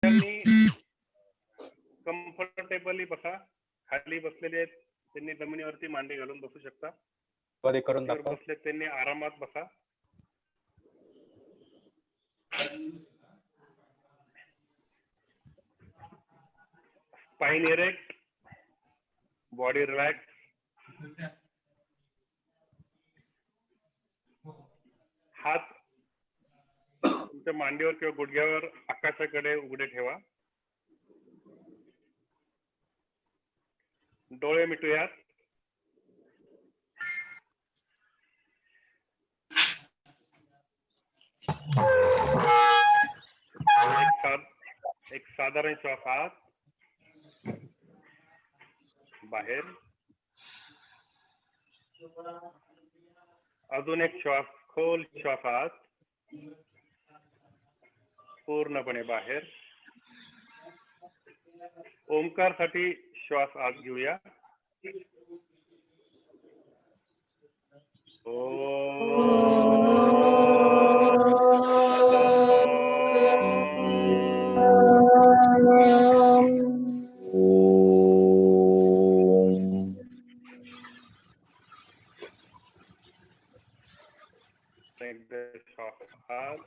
सगळ्यांनी कम्फर्टेबली बसा. खाली बसलेले आहेत त्यांनी जमिनीवरती मांडी घालून बसू शकता. बसले त्यांनी आरामात बसा. Spine erect, body relax. हात तुमच्या मांडीवर किंवा गुडघ्यावर आकाशाकडे उघडे ठेवा. डोळे मिटूयात. एक साधारण श्वास आत बाहेर. अजून एक श्वास, खोल श्वास आत पूर्णपणे बाहेर. ओंकार साठी श्वास आत घेऊया. श्वास आत.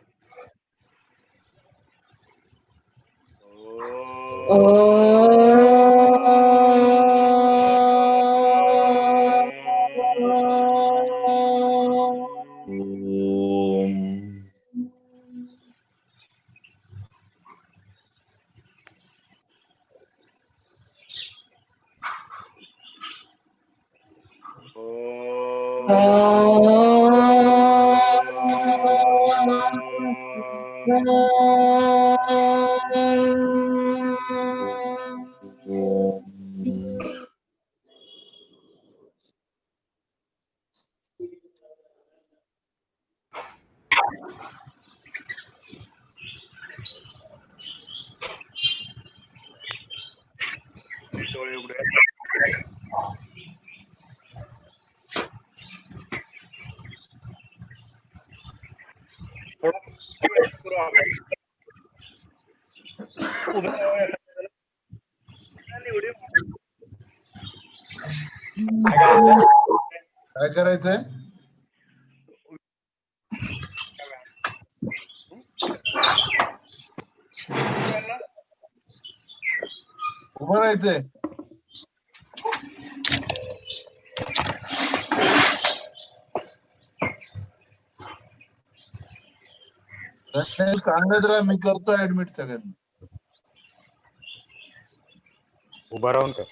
डोळे उघडे. काय करायचंय? उभं राहायचंय. सांगत राहा, मी करतो ऍडमिट सगळ्यांना. उभा राहून कर.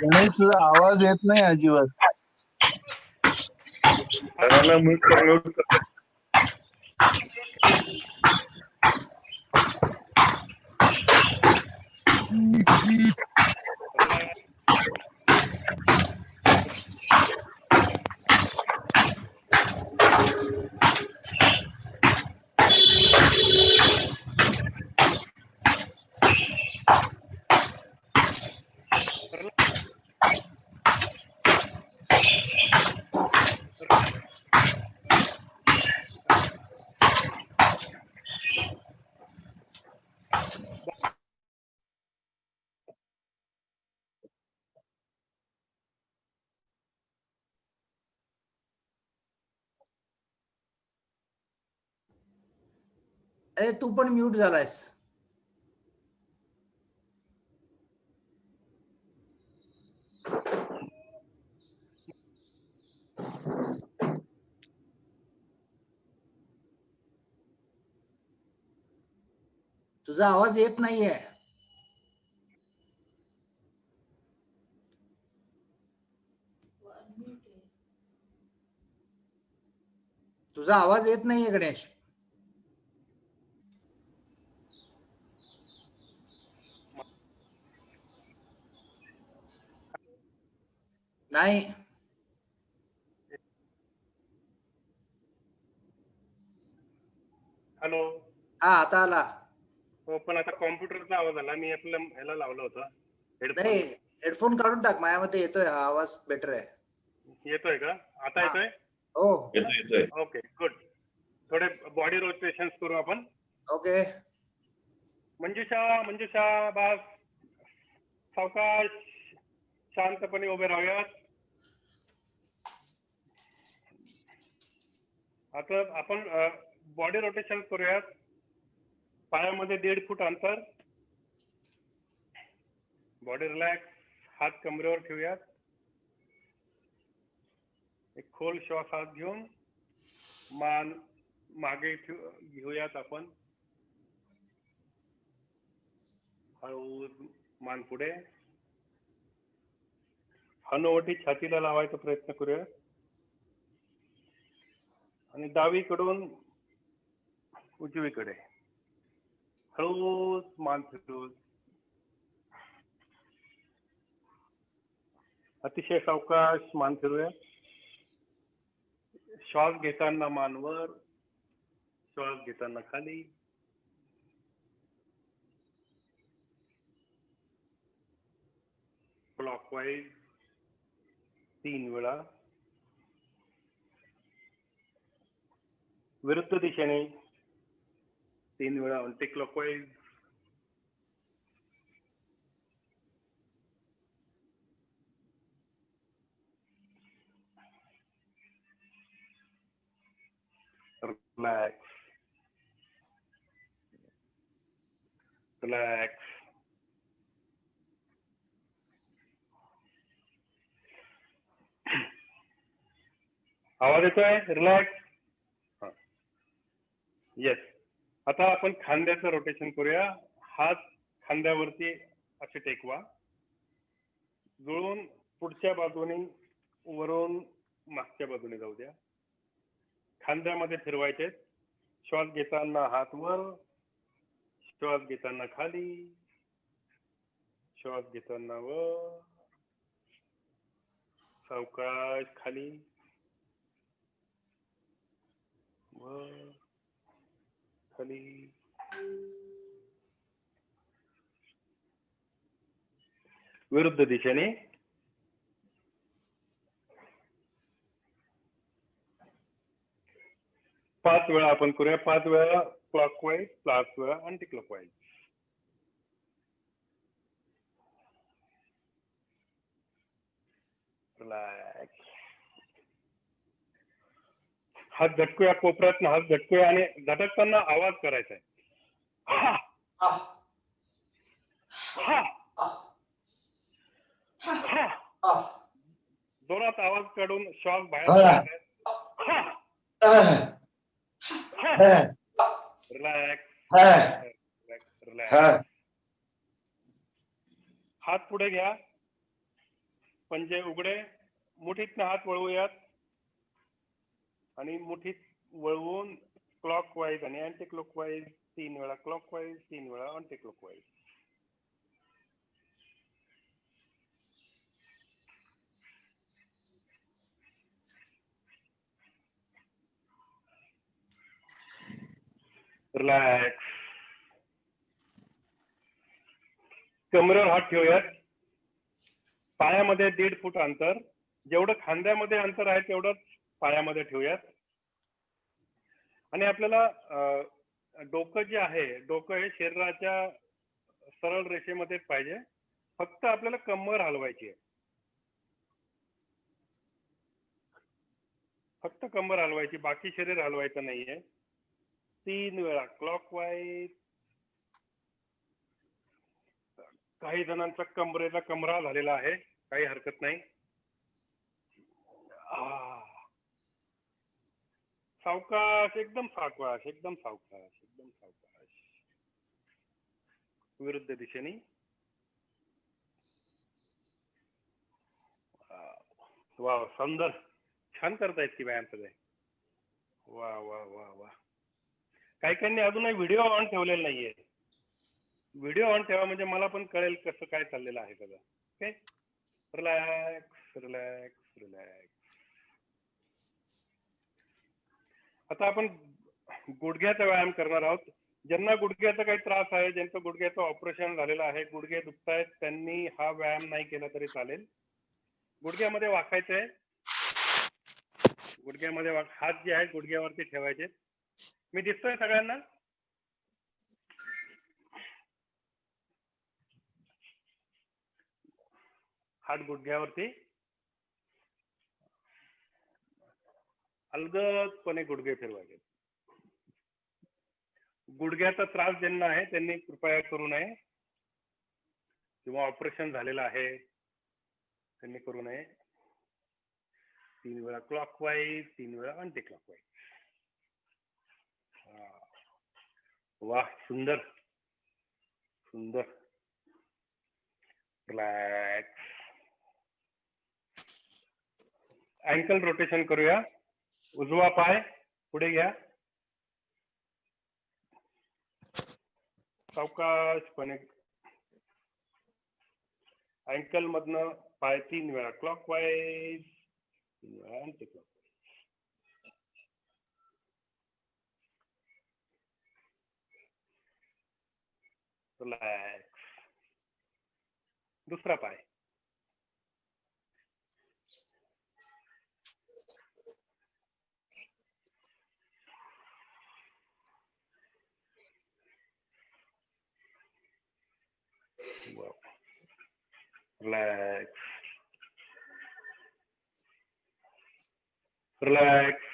गणेश, तुझा आवाज येत नाही अजिबात. अरे तू पण म्यूट झालायस. तुझा आवाज येत नाहीये. तुझा आवाज येत नाहीये गणेश. नाही. हॅलो. हा आता आला. हो, पण आता कॉम्प्युटरचा आवाज आला. मी आपल्या ह्याला लावलं होतं नाही, हेडफोन. हेडफोन काढून टाक. माझ्यामध्ये येतोय हा आवाज, बेटर आहे. येतोय का आता? हा. येतोय. हो येतोय. Okay good. थोडे बॉडी रोटेशन करू आपण. ओके. मंजुषा बास, सावकाश शांतपणे उभे राहूयात. आता आपण बॉडी रोटेशन करूयात. पायामध्ये 1.5 फूट अंतर. Body relax. हात कमरेवर ठेवूयात. एक खोल श्वास हात घेऊन मान मागे घेऊयात आपण. हळू मान पुढे. हनुवटी छातीला लावायचा प्रयत्न करूया आणि डावीकडून उजवीकडे हळूच मान फिरवून अतिशय सावकाश मान फिरूया. श्वास घेताना मान वर, श्वास घेताना खाली. क्लॉकवाईज 3 वेळा. विरुद्ध दिशेने 3 वेळा अँटी क्लॉकवाईज. Relax relax. आवाज येतोय? रिलॅक्स. येस. आता आपण खांद्याचं रोटेशन करूया. हात खांद्यावरती असे टेकवा. जुळून पुढच्या बाजूने वरून मागच्या बाजूने जाऊ द्या. खांद्यामध्ये फिरवायचे. श्वास घेताना हात वर, श्वास घेताना खाली, श्वास घेताना वर, सावकाश खाली वर खाली. विरुद्ध दिशेने 5 वेळा आपण करूया. 5 वेळा क्लॉकवाईज, 5 वेळा अँटी क्लॉकवाईज. रिलॅक्स. हात झटकूया, कोपऱ्यातनं हात झटकूया आणि झटकताना आवाज करायचा आहे. हा हा हा. जोरात आवाज काढून श्वास बाहेर काढायचा. Relax relax. हात पुढे घ्या, पंजे उघडे. मुठीतनं हात वळवूयात आणि मुठीत वळवून क्लॉकवाईज आणि अँटी क्लॉकवाईज 3 वेळा क्लॉकवाईज, 3 वेळा अँटी क्लॉकवाईज. रिलॅक्स. कमरेवर हात ठेवूयात. पायामध्ये 1.5 फूट अंतर. जेवढं खांद्यामध्ये अंतर आहे तेवढंच पायामध्ये ठेवूयात. आणि आपल्याला डोकं जे आहे, डोकं हे शरीराच्या सरळ रेषेमध्ये पाहिजे. फक्त आपल्याला कमर हलवायची आहे. फक्त कमर हलवायची, बाकी शरीर हलवायचं नाहीये. 3 वेळा क्लॉकवाईज. काही जणांचा कमरेला कमरा झालेला आहे, काही हरकत नाही. सावकाश, एकदम सावकाश, एकदम सावकाश, एकदम सावकाश. विरुद्ध दिशेने वा सुंदर, छान करतायत की व्यायाम सगळे. वा वा वा वा. काही काहींनी अजूनही व्हिडिओ ऑन ठेवलेला नाहीये. व्हिडिओ ऑन ठेवा म्हणजे मला पण कळेल कसं काय चाललेलं आहे सगळं. Okay, relax relax relax. आता आपण गुडघ्याचा व्यायाम करणार आहोत. ज्यांना गुडघ्याचा काही त्रास आहे, ज्यांचं गुडघ्याचं ऑपरेशन झालेलं आहे, गुडघे दुखतायत, त्यांनी हा व्यायाम नाही केला तरी चालेल. गुडघ्यामध्ये वाकायचंय. गुडघ्यामध्ये हात जे आहेत गुडघ्यावरती ठेवायचे. मी दिसतोय सगळ्यांना? हात गुडघ्यावरती अलगदपणे गुडघे फिरवायचे. गुडघ्याचा त्रास ज्यांना आहे त्यांनी कृपया करू नये, किंवा ऑपरेशन झालेलं आहे त्यांनी करू नये. 3 वेळा क्लॉकवाईज, 3 वेळा अँटी क्लॉकवाईज. वाह, सुंदर सुंदर. रिलॅक्स. अँकल रोटेशन करूया. उजवा पाय पुढे घ्या. सावकाशपणे अँकल मधनं पाय 3 वेळा क्लॉकवाईज, 3 वेळा अँटी क्लॉकवाईज. रिलॅक्स. दुसरा पाय. Relax relax.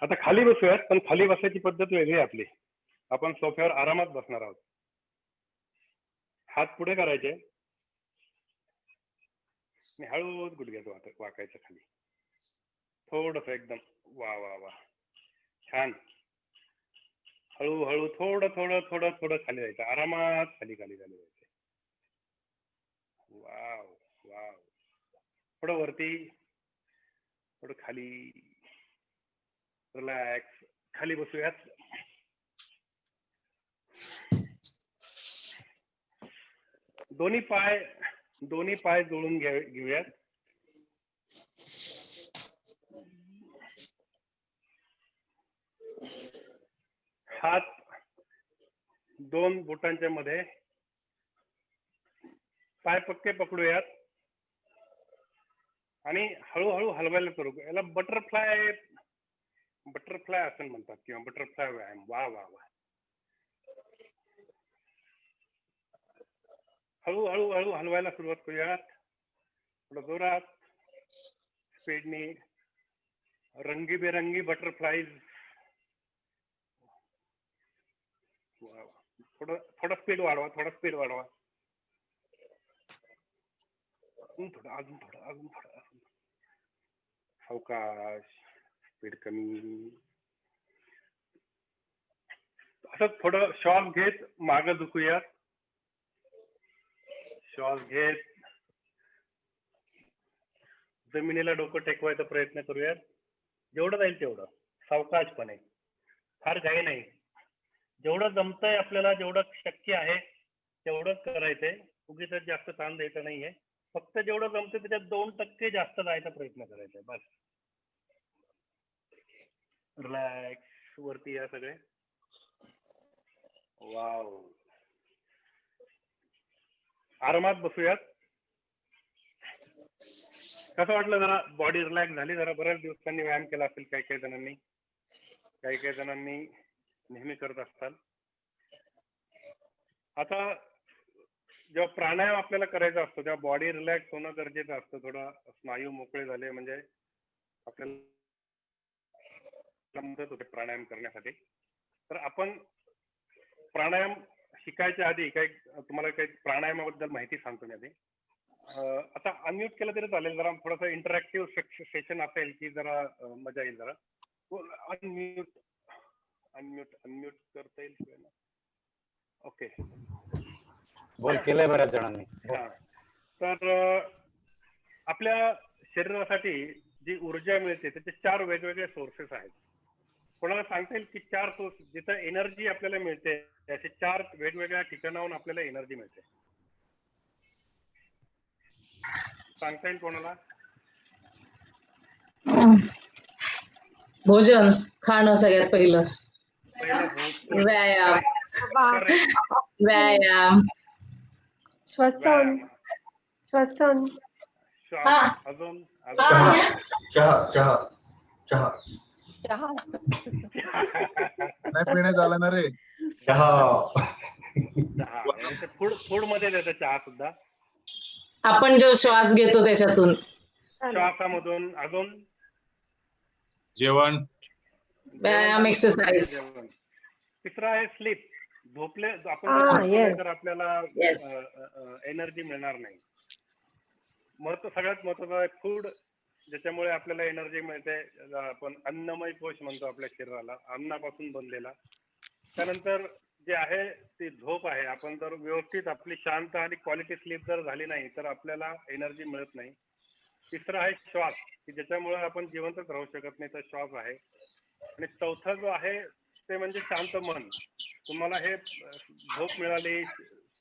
आता खाली बसूयात, पण खाली बसायची पद्धत वेगळी आहे आपली. आपण सोफ्यावर आरामात बसणार आहोत. हात पुढे करायचे आणि हळूच गुडघ्यात वाकायचं खाली थोडस एकदम. वा वा वा, छान. हळूहळू थोडं थोडं थोडं थोडं खाली जायचं, आरामात खाली खाली खाली जायचं. Wow wow. थोडं वरती, थोडं खाली. रिलॅक्स. खाली बसूयात. दोन्ही पाय जोडून घेऊयात. हात 2 बोटांच्या मध्ये, पाय पक्के पकडूयात आणि हळूहळू हलवायला करू. याला बटरफ्लाय आसन म्हणतात किंवा बटरफ्लाय व्यायाम. वा वा वा. हळूहळू हळू हलवायला सुरुवात करूयात. थोडं जोरात, स्पीडनी. रंगीबेरंगी बटरफ्लाईज. थोडं स्पीड वाढवा, थोडं स्पीड वाढवा. अजून थोडं. सावकाश, स्पीड कमी. असं थोडं श्वास घेत मागे झुकूयात. श्वास घेत जमिनीला डोकं टेकवायचा प्रयत्न करूयात. जेवढं जाईल तेवढं सावकाशपणे, फार घाई नाही. जेवढं जमतंय आपल्याला, जेवढं शक्य आहे तेवढंच करायचंय. उगीच जास्त ताण द्यायचा नाहीये. फक्त जेवढं जमतं त्याच्यात 2% जास्त जायचा प्रयत्न करायचा बस. रिलॅक्स. वरती या सगळे. वाव. आरामात बसूयात. कसं वाटलं? जरा बॉडी रिलॅक्स झाली? जरा बऱ्याच दिवसांनी व्यायाम केला असेल काही काही जणांनी नेहमी करत असतात. आता जेव्हा प्राणायाम आपल्याला करायचा असतो तेव्हा बॉडी रिलॅक्स होणं गरजेचं असतं. थोडं स्नायू मोकळे झाले म्हणजे आपल्याला मदत होते प्राणायाम करण्यासाठी. तर आपण प्राणायाम शिकायच्या आधी तुम्हाला काही प्राणायामाबद्दल माहिती सांगतो मी आधी. आता अनम्यूट केलं तरी चालेल. जरा थोडंसं इंटरॅक्टिव्ह सेशन असेल की जरा मजा येईल. जरा अनम्यूट करता येईल. ओके. बोल केलंय बऱ्याच जणांनी. हा. तर आपल्या शरीरासाठी जी ऊर्जा मिळते त्याचे 4 वेगवेगळे सोर्सेस आहेत. कोणाला सांगता येईल की 4 सोर्स जिथं एनर्जी आपल्याला मिळते असे 4 वेगवेगळ्या ठिकाणाहून आपल्याला एनर्जी मिळते? सांगता येईल कोणाला? भोजन खाणं सगळ्यात पहिलं. पहिलं फूड. व्यायाम करेक्ट. व्यायाम श्वसन श्वसन श्वास. अजून चहा चहा चहा चहा नाही पिण्यात आलं ना रे. चहा फूड फूड मध्ये येतं चहा सुद्धा. आपण जो श्वास घेतो त्याच्यातून. श्वासामधून. अजून जेवण. व्यायाम, एक्सरसाइज. जेवण. तिसरा आहे स्लीप. झोपले आपण Ah, जर झोपले yes. तर आपल्याला Yes. एनर्जी मिळणार नाही. सगळ्यात महत्वाचं आहे फूड, ज्याच्यामुळे आपल्याला एनर्जी मिळते. आपण अन्नमय कोश म्हणतो आपल्या शरीराला, अन्नापासून बनलेला. त्यानंतर जे आहे ती झोप आहे. आपण जर व्यवस्थित आपली शांत आणि क्वालिटी स्लीप जर झाली नाही तर आपल्याला एनर्जी मिळत नाही. तिसरा आहे श्वास, की ज्याच्यामुळे आपण जिवंतच राहू शकत नाही, तर श्वास आहे. आणि चौथा जो आहे ते म्हणजे शांत मन. तुम्हाला हे झोप मिळाली,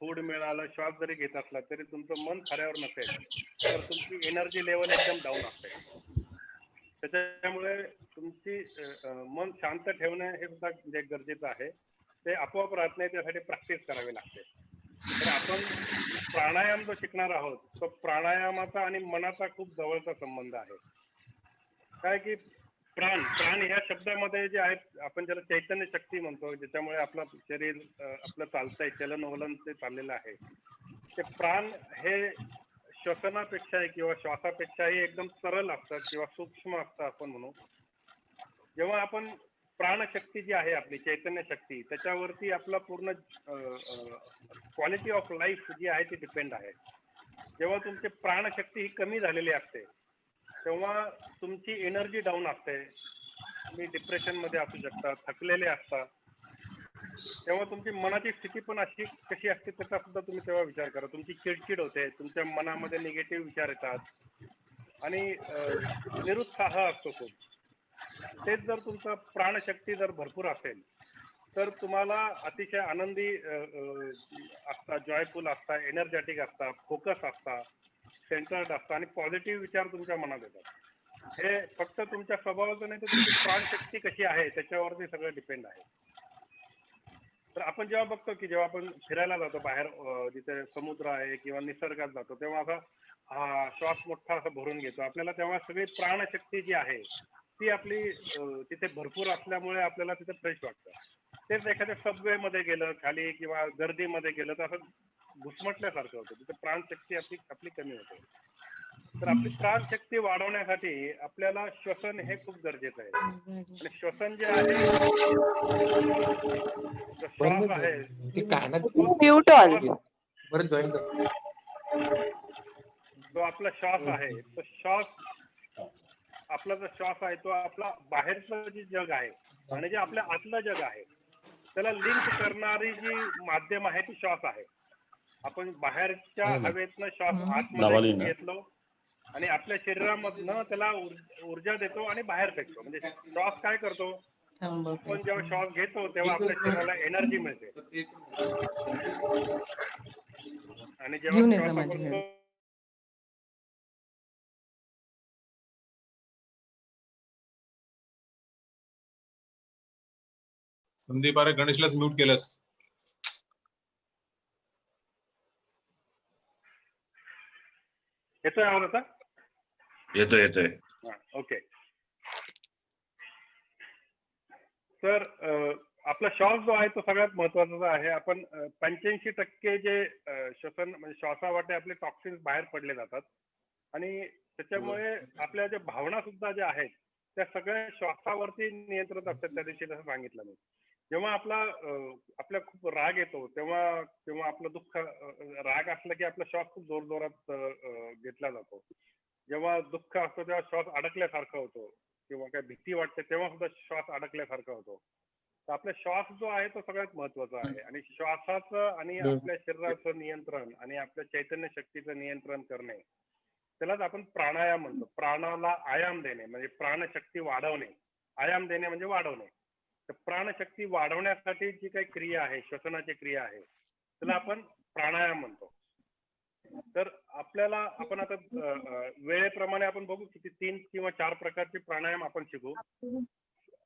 फूड मिळालं, श्वास जरी घेत असला तरी तुमचं मन खऱ्यावर नसेल तर तुमची एनर्जी लेवल एकदम डाऊन असते. त्याच्यामुळे तुमची मन शांत ठेवणं हे सुद्धा म्हणजे गरजेचं आहे. ते आपोआप राहत नाही, त्यासाठी प्रॅक्टिस करावी लागते. तर आपण प्राणायाम जो शिकणार आहोत तो प्राणायामाचा आणि मनाचा खूप जवळचा संबंध आहे. काय की प्राण ह्या शब्दामध्ये जे आहेत, आपण ज्याला चैतन्य शक्ती म्हणतो, ज्याच्यामुळे आपलं शरीर आपलं चालतंय, चलन वलन ते चाललेलं आहे, ते प्राण हे श्वसनापेक्षाही किंवा श्वासापेक्षाही एकदम सरळ असतात किंवा सूक्ष्म असतात आपण म्हणू. जेव्हा आपण प्राणशक्ती जी आहे आपली चैतन्य शक्ती, त्याच्यावरती आपला पूर्ण क्वालिटी ऑफ लाईफ जी आहे ती डिपेंड आहे. जेव्हा तुमची प्राणशक्ती ही कमी झालेली असते तेव्हा तुमची एनर्जी डाऊन असते. तुम्ही डिप्रेशन मध्ये असू शकता, थकलेले असता. तेव्हा तुमची मनाची स्थिती पण अशी कशी असते त्याचा सुद्धा तुम्ही तेव्हा विचार करा. तुमची चिडचिड होते, तुमच्या मनामध्ये निगेटिव्ह विचार येतात आणि निरुत्साह असतो खूप. तेच जर तुमचं प्राणशक्ती जर भरपूर असेल तर तुम्हाला अतिशय आनंदी असता, जॉयफुल असता, एनर्जेटिक असता, फोकस असता, सेंटर्ड असता आणि पॉझिटिव्ह विचार तुमच्या मनात येतात. हे फक्त तुमच्या स्वभावाचं नाही तर तुमची प्राणशक्ती कशी आहे त्याच्यावरती सगळं डिपेंड आहे. तर आपण जेव्हा बघतो की जेव्हा आपण फिरायला जातो बाहेर, जिथे समुद्र आहे किंवा निसर्गात जातो, तेव्हा असा श्वास मोठा असा भरून घेतो. आपल्याला तेव्हा सगळी प्राणशक्ती जी आहे ती आपली तिथे भरपूर असल्यामुळे आपल्याला तिथे फ्रेश वाटतं. तेच एखाद्या सबवे मध्ये गेलं खाली किंवा गर्दीमध्ये गेलं तर असं घुसमटल्यासारखं होतं, तिथे प्राणशक्ती आपली कमी होते. तर आपली प्राणशक्ती वाढवण्यासाठी आपल्याला श्वसन हे खूप गरजेचं आहे. आणि श्वसन जे आहे, श्वास आहे, जो आपला श्वास आहे, तो श्वास आपला जो श्वास आहे तो आपला बाहेरचं जे जग आहे आणि जे आपल्या आतलं जग आहे त्याला लिंक करणारी जी माध्यम आहे ती श्वास आहे. आपण बाहेरच्या हवेतनं श्वास आतमध्ये घेतलो आणि आपल्या शरीरामधनं त्याला ऊर्जा देतो आणि बाहेर फेकतो. म्हणजे श्वास काय करतो, आपण जेव्हा श्वास घेतो तेव्हा आपल्या शरीराला एनर्जी मिळते आणि जेव्हा श्वास आपण संदीप, अरे गणेशलाच म्यूट केलंस. येतोय आवाज आता? येतोय. ओके. तर आपला श्वास जो आहे तो सगळ्यात महत्वाचा आहे. आपण 85% जे श्वसन म्हणजे श्वासावाटे आपले टॉक्सिन्स बाहेर पडले जातात आणि त्याच्यामुळे आपल्या ज्या भावना सुद्धा ज्या आहेत त्या सगळ्या श्वासावरती नियंत्रित असतात. त्या दिवशी जसं सांगितलं मी, जेव्हा आपला खूप राग येतो तेव्हा आपलं दुःख, राग असला की आपला श्वास खूप जोरजोरात घेतला जातो. जेव्हा दुःख असतो तेव्हा श्वास अडकल्यासारखा होतो किंवा काय भीती वाटते तेव्हा सुद्धा श्वास अडकल्यासारखा होतो. तर आपला श्वास जो आहे तो सगळ्यात महत्वाचा आहे आणि श्वासाचं आणि आपल्या शरीराचं नियंत्रण आणि आपल्या चैतन्य शक्तीचं नियंत्रण करणे त्यालाच आपण प्राणायाम म्हणतो. प्राणाला आयाम देणे म्हणजे प्राणशक्ती वाढवणे. आयाम देणे म्हणजे वाढवणे. तर प्राणशक्ती वाढवण्यासाठी जी काही क्रिया आहे, श्वसनाची क्रिया आहे, त्याला आपण प्राणायाम म्हणतो. तर आपल्याला आपण आता वेळेप्रमाणे आपण बघू किती 3 किंवा 4 प्रकारचे प्राणायाम आपण शिकू.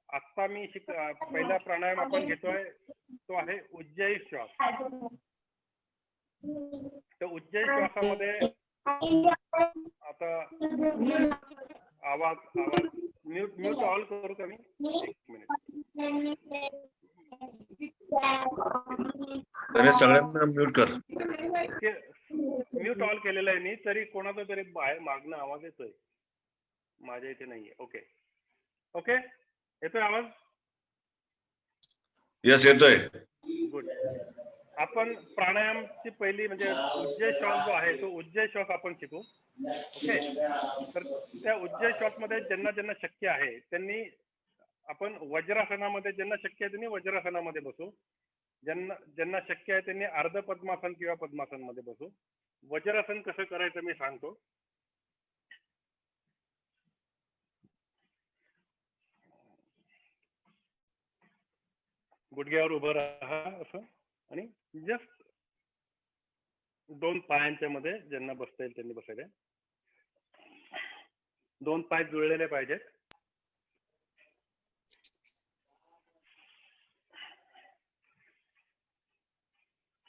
आता मी पहिला प्राणायाम आपण घेतोय तो आहे उज्जयी श्वास. तर उज्जयी श्वासामध्ये आता आवाज म्यूट ऑल करू का मी? एक मिनिट. अरे सगळ्यांना म्यूट कर. म्यूट ऑल केलेलं आहे मी, तरी कोणाचा तरी बाहेर मागणं आवाज येतोय. माझ्या इथे नाहीये. ओके ओके, येतोय आवाज? यस येतोय. गुड. आपण प्राणायामची पहिली म्हणजे उज्जय श्वास जो आहे तो उज्जय श्वास आपण शिकू. ओके. तर त्या उज्जय श्वास मध्ये ज्यांना ज्यांना शक्य आहे त्यांनी आपण वज्रासनामध्ये, ज्यांना शक्य आहे त्यांनी वज्रासनामध्ये बसू. ज्यांना शक्य आहे त्यांनी अर्ध पद्मासन किंवा पद्मासन मध्ये बसू. वज्रासन कसं करायचं मी सांगतो. गुडघ्यावर उभं राहा असं आणि जस्ट 2 पायांच्या मध्ये ज्यांना बसता येईल त्यांनी बसायचे. 2 पाय जुळलेले पाहिजेत.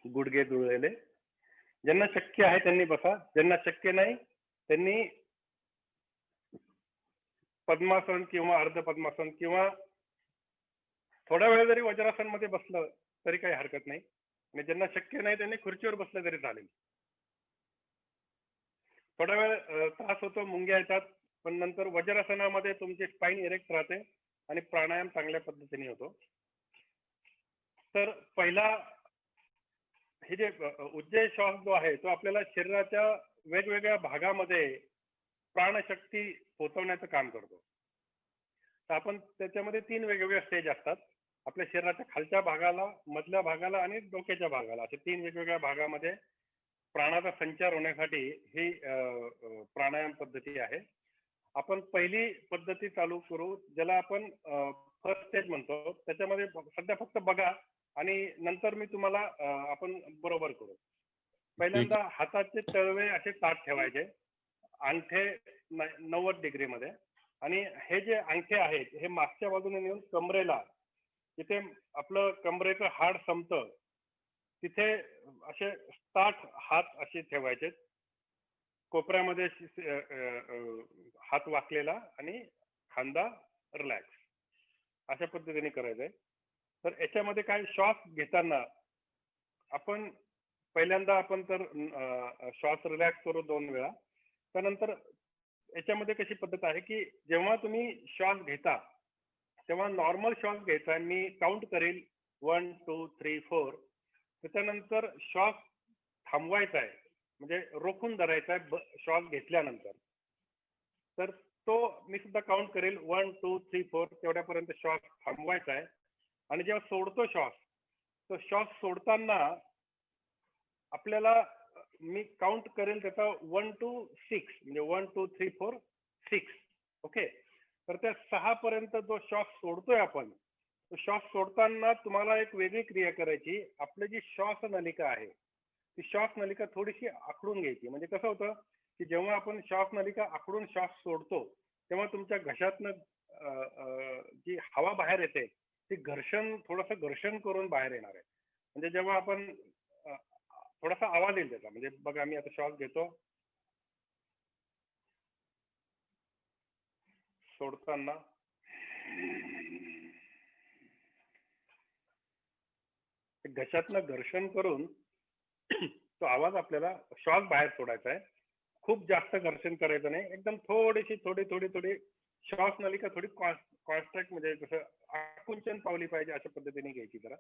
गुडघे जुळलेले. ज्यांना शक्य आहे त्यांनी बसा. ज्यांना शक्य नाही त्यांनी पद्मासन किंवा अर्ध पद्मासन किंवा थोडा वेळ जरी वज्रासन मध्ये बसलं तरी काही हरकत नाही. आणि ज्यांना शक्य नाही त्यांनी खुर्चीवर बसलं तरी चालेल. थोडा वेळ त्रास होतो, मुंग्या येतात, पण नंतर वज्रासनामध्ये तुमची स्पाइन इरेक्ट राहते आणि प्राणायाम चांगल्या पद्धतीने होतो. तर पहिला हे जे उज्जय श्वास जो आहे तो आपल्याला शरीराच्या वेगवेगळ्या भागामध्ये प्राणशक्ती पोहोचवण्याचं काम करतो. तर आपण त्याच्यामध्ये 3 वेगवेगळ्या स्टेज असतात. आपल्या शरीराच्या खालच्या भागाला, मधल्या भागाला आणि डोक्याच्या भागाला, असे 3 वेगवेगळ्या भागामध्ये प्राणाचा संचार होण्यासाठी ही प्राणायाम पद्धती आहे. आपण पहिली पद्धती चालू करू ज्याला आपण फर्स्ट स्टेज म्हणतो. त्याच्यामध्ये सध्या फक्त बघा आणि नंतर मी तुम्हाला आपण बरोबर करू. पहिल्यांदा हाताचे तळवे असे ताठ ठेवायचे, अंगठे 90 डिग्री मध्ये, आणि हे जे अंगठे आहेत हे मागच्या बाजूने नेऊन कमरेला, जिथे आपलं कमरेचं हाड संपतं तिथे असे ताठ हात असे ठेवायचे. कोपऱ्यामध्ये हात वाकलेला आणि खांदा रिलॅक्स, अशा पद्धतीने करायचंय. तर याच्यामध्ये काय, श्वास घेताना आपण पहिल्यांदा आपण तर श्वास रिलॅक्स करू 2 वेळा. त्यानंतर याच्यामध्ये कशी पद्धत आहे की जेव्हा तुम्ही श्वास घेता तेव्हा नॉर्मल श्वास घ्यायचा. मी काउंट करेल 1 2 3 4. त्याच्यानंतर श्वास थांबवायचा आहे, म्हणजे रोखून धरायचा आहे श्वास घेतल्यानंतर. तर तो मी सुद्धा काउंट करेल 1 2 3 4, तेवढ्यापर्यंत श्वास थांबवायचा आहे. आणि जेव्हा सोडतो श्वास, तो श्वास सोडताना आपल्याला मी काउंट करेल त्याचा 1 to 6, म्हणजे 1 2 3 4 6. ओके. तर त्या 6 पर्यंत जो श्वास सोडतोय आपण, तो श्वास सोडताना तुम्हाला एक वेगळी क्रिया करायची. आपली जी श्वास नलिका आहे ती श्वास नलिका थोडीशी आखडून घ्यायची. म्हणजे कसं होतं की जेव्हा आपण श्वास नलिका आखडून श्वास सोडतो तेव्हा तुमच्या घशातनं जी हवा बाहेर येते ती थोडंसं घर्षण करून बाहेर येणार आहे. म्हणजे जेव्हा आपण थोडासा आवाज येईल त्याचा. म्हणजे बघा, मी आता श्वास घेतो, सोडताना घशातनं घर्षण करून तो आवाज आपल्याला श्वास बाहेर सोडायचा आहे. खूप जास्त घर्षण करायचं नाही, एकदम थोडी श्वास नलिका थोडी कॉन्स्ट्रक्ट, म्हणजे जसं आकुंचन पावली पाहिजे अशा पद्धतीने घ्यायची जरा.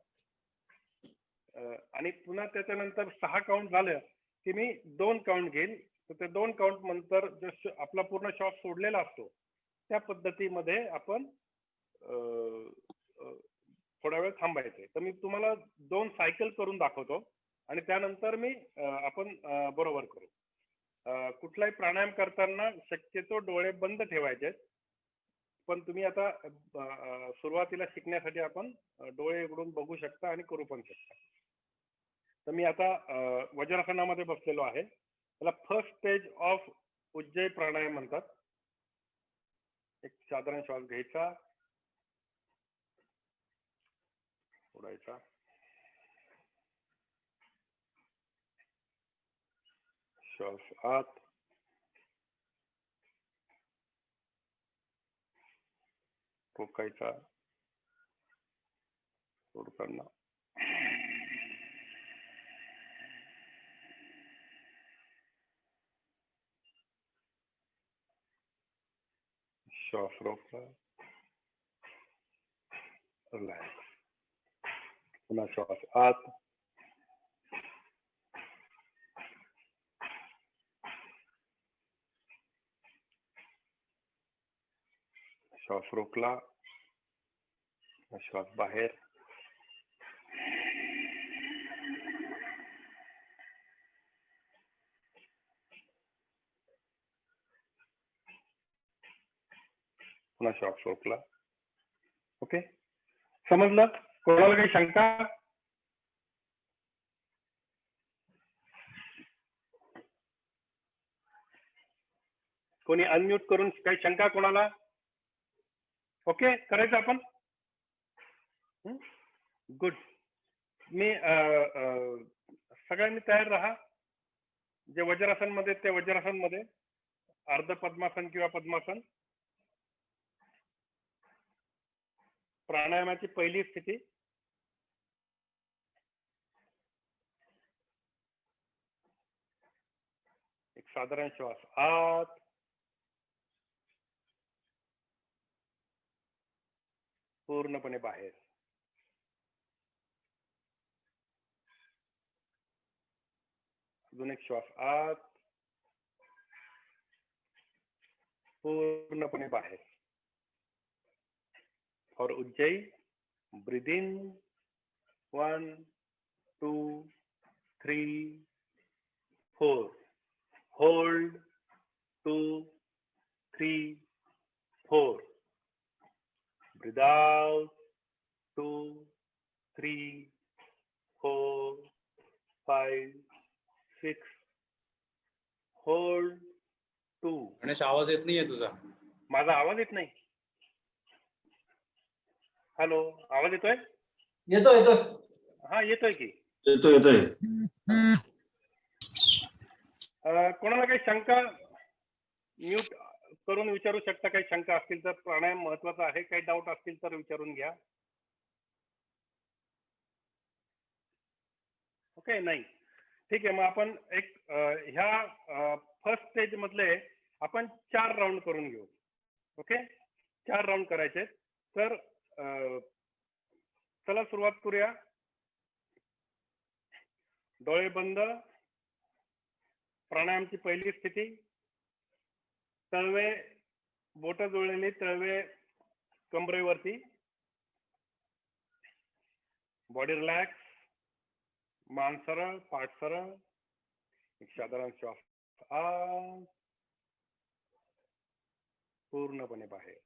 आणि पुन्हा त्याच्यानंतर 6 काउंट झालं की मी 2 काउंट घेईल. तर ते 2 काउंट नंतर जो आपला पूर्ण श्वास सोडलेला असतो त्या पद्धतीमध्ये आपण थोडा वेळ थांबायचंय. तर मी तुम्हाला 2 सायकल करून दाखवतो आणि त्यानंतर मी आपण बरोबर करू. कुठलाही प्राणायाम करताना शक्यतो डोळे बंद ठेवायचे, पण तुम्ही आता सुरुवातीला शिकण्यासाठी आपण डोळे उघडून बघू शकता आणि करू पण शकता. तर मी आता वज्रासनामध्ये बसलेलो आहे. त्याला फर्स्ट स्टेज ऑफ उज्जयी प्राणायाम म्हणतात. एक साधारण श्वास घ्यायचा, सोडायचा, श्वास आत, रोकायचा, सोडताना श्वास रोखला, रिलॅक्स, पुन्हा श्वास आत, श्वास रोखला, श्वास बाहेर, पुन्हा श्वास रोखला. ओके, समजलं? कोणाला काही शंका? कोणी अनम्यूट करून काही शंका कोणाला? ओके, करायचं आपण. गुड. मी सगळ्यांनी तयार राहा. जे वज्रासन मध्ये ते वज्रासन मध्ये, अर्ध पद्मासन किंवा पद्मासन. प्राणायामाची पहिली स्थिती. एक साधारण श्वास आत, पूर्णपणे बाहेर. अजून एक श्वास आत, पूर्णपणे बाहेर. For Ujjayi, breathe in 1 2 3 4, hold 2 3 4, breathe out 2 3 4 5 6, hold 2. Ganesh, आवाज येत नाहीये तुझा. माझा आवाज येत नाही? हॅलो, आवाज येतोय? येतोय येतोय. हा, येतोय की. येतोय. कोणाला काही शंका म्यूट करून विचारू शकता. काही शंका असतील तर, प्राणायाम महत्वाचा आहे. काही डाऊट असतील तर विचारून घ्या. ओके, नाही ठीक आहे. मग आपण एक ह्या फर्स्ट स्टेज मधले आपण 4 राऊंड करून घेऊ. ओके, 4 राऊंड करायचे. तर चला सुरुवात करूया. डोळे बंद. प्राणायामची पहिली स्थिती. तळवे, बोट जुळलेली, तळवे कमरेवरती. बॉडी रिलॅक्स, मान सरळ, पाठ सरळ. एक साधारण श्वास आत, पूर्णपणे बाहेर.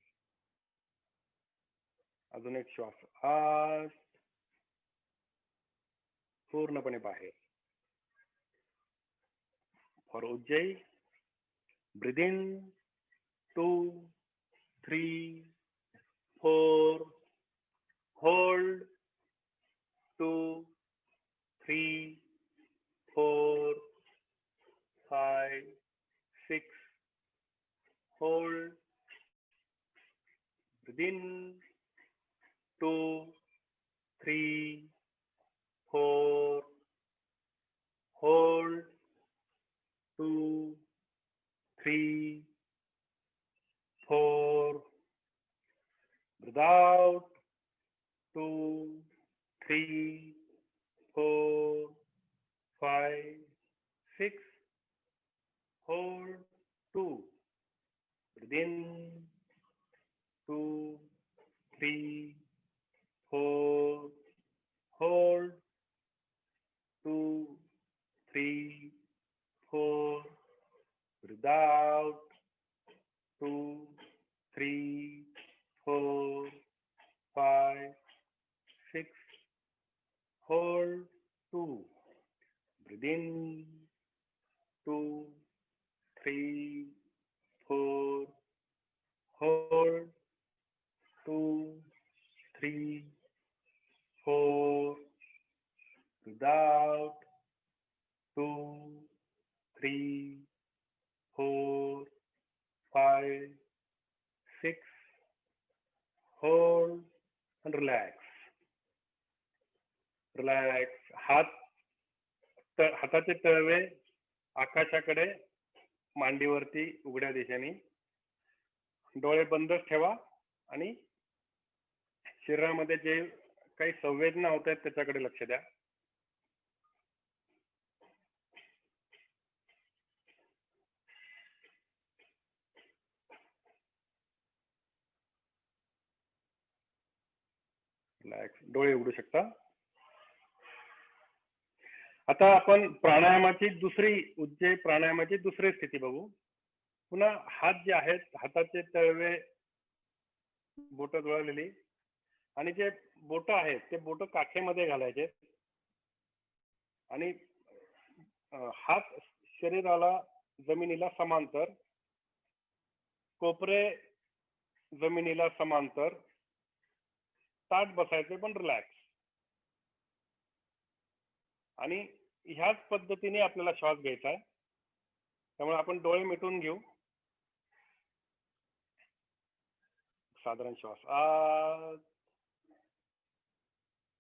अजून एक श्वास आत, पूर्णपणे बाहेर. For Ujjayi, breathe in 2 3 4, hold 2 3 4 5 6, hold. Breathe in 2 3 4, hold 2 3 4, breathe out 2 3 4 5 6, hold 2, breathe in 2 3 4 6. Hold 2. Breathe in 2, 3, 4. Hold 2, 3, 4. Breathe out 2, 3, 4, 5, 6. Hold and relax. Relax. हाताचे तळवे आकाशाकडे, मांडीवरती उघड्या दिशेने. डोळे बंदच ठेवा आणि शरीरामध्ये जे काही संवेदना होत आहेत त्याच्याकडे लक्ष द्या. रिलॅक्स. डोळे उघडू शकता. आता आपण प्राणायामाची दुसरी स्थिती बघू. पुन्हा हात जे आहेत, हाताचे तळवे, बोट जोडलेली, आणि जे बोट आहेत ते बोट काखेमध्ये घालायचे आणि हात शरीराला, जमिनीला समांतर, कोपरे जमिनीला समांतर, ताठ बसायचे पण रिलॅक्स. आणि ह्याच पद्धतीने आपल्याला श्वास घ्यायचा आहे. त्यामुळे आपण डोळे मिटून घेऊ. साधारण श्वास आत,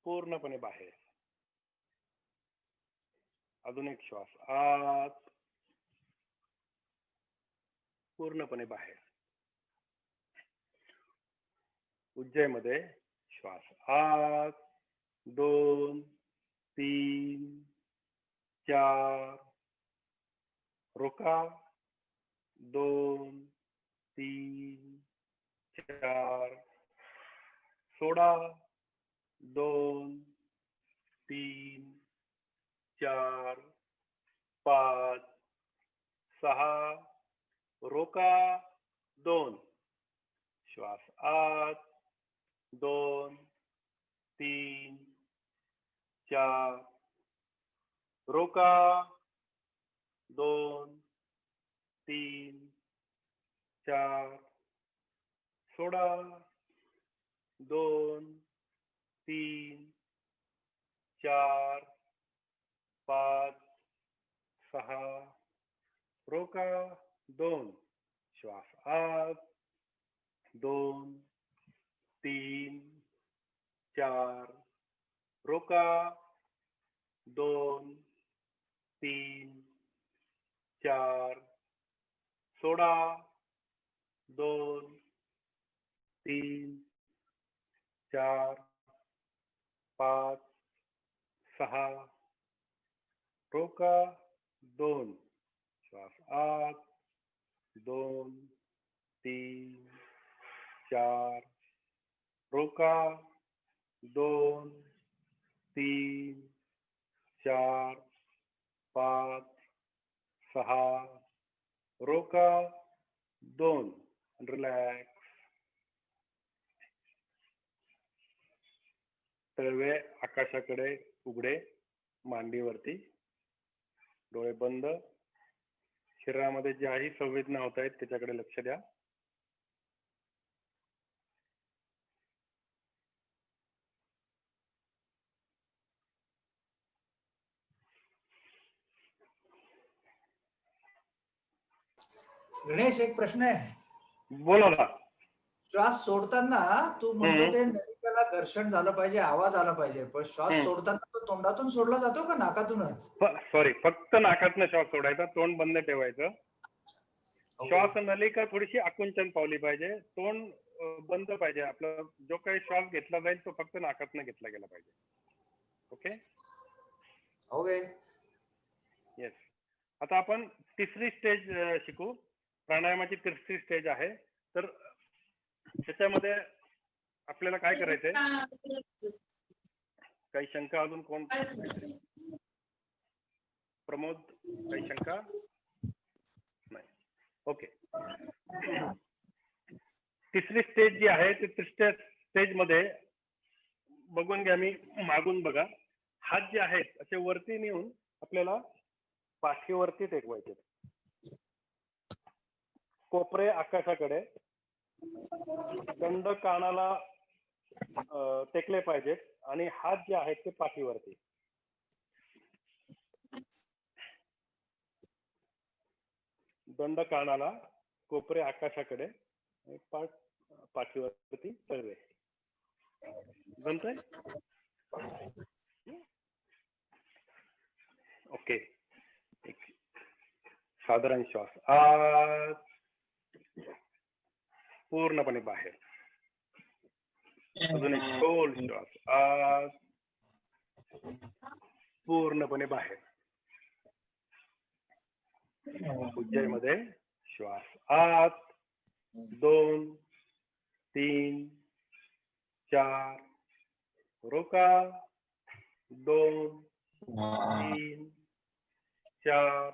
पूर्णपणे बाहेर. अजून एक श्वास आत, पूर्णपणे बाहेर. उज्जैमध्ये श्वास आत, 2, 3, 4. रोका. 2, 3, 4. सोडा. 2, 3, 4, 5, 6. रोका. 2. श्वास आत, 2, 3, 4. रोका. 2, 3, 4. सोडा. 2, 3, 4, 5, 6. रोका. 2. श्वास आत, 2, 3, 4. रोका. 2, 3, 4. सोडा. 2, 3, 4, 5, 6. रोका. 2. श्वास आत, 2, 3, 4. रोका. 2, 3, 4, 5, 6. रोका. 2. रिलॅक्स. तळवे आकाशाकडे उघडे, मांडीवरती. डोळे बंद. शरीरामध्ये ज्याही संवेदना होत आहेत त्याच्याकडे लक्ष द्या. गणेश, एक प्रश्न आहे. बोला ना. श्वास सोडताना तू म्हणतो ते नलिकेला घर्षण झालं पाहिजे, आवाज आला पाहिजे, पण श्वास सोडताना तो तोंडातून सोडला जातो का नाकातूनच? सॉरी, फक्त नाकातनं श्वास सोडायचा, तोंड बंद ठेवायचं. श्वास नलिका थोडीशी आकुंचन पावली पाहिजे, तोंड बंद पाहिजे. आपला जो काही श्वास घेतला जाईल तो फक्त नाकातनं घेतला गेला पाहिजे. Okay okay. येस. आता आपण तिसरी स्टेज शिकू. प्राणायामाची तिसरी स्टेज आहे. तर त्याच्यामध्ये आपल्याला काय करायचंय? काही शंका अजून कोण? प्रमोद, काही शंका नाही? ओके. तिसरी स्टेज जी आहे ती तिसऱ्या स्टेज मध्ये बघून घ्या, मी मागून बघा. हात जे आहेत असे वरती नेऊन आपल्याला पाठीवरती टेकवायचे. कोपरे आकाशाकडे, दंड कानाला टेकले पाहिजेत आणि हात जे आहेत ते पाठीवरती. दंड कानाला, कोपरे आकाशाकडे, पाठ पाठीवरती सर्वे. जमतंय? ओके. एक साधारण श्वास आत, पूर्णपणे बाहेर. अजून एक खोल श्वास आत, पूर्णपणे बाहेर. उज्जैमध्ये श्वास आत, 2 3 4, रोका, 2 3 4,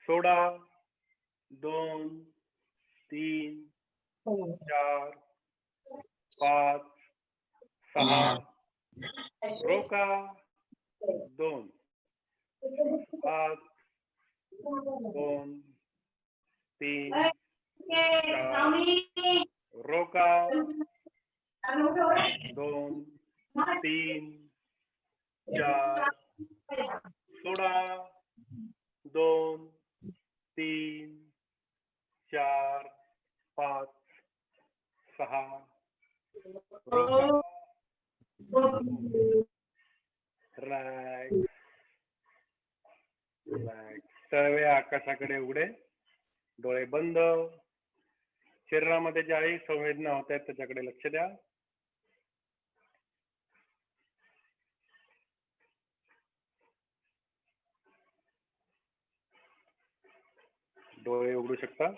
सोडा, 2 3 4 5 6, रोका, 2 5 2 3 4, रोका, 2 3 4, सोडा, 2 3 4 5 6, रोका. Relax, relax. सर्व आकाशाकडे उघडे, डोळे बंद. शरीरामध्ये ज्याही संवेदना होत आहेत त्याच्याकडे लक्ष द्या. डोळे उघडू शकता.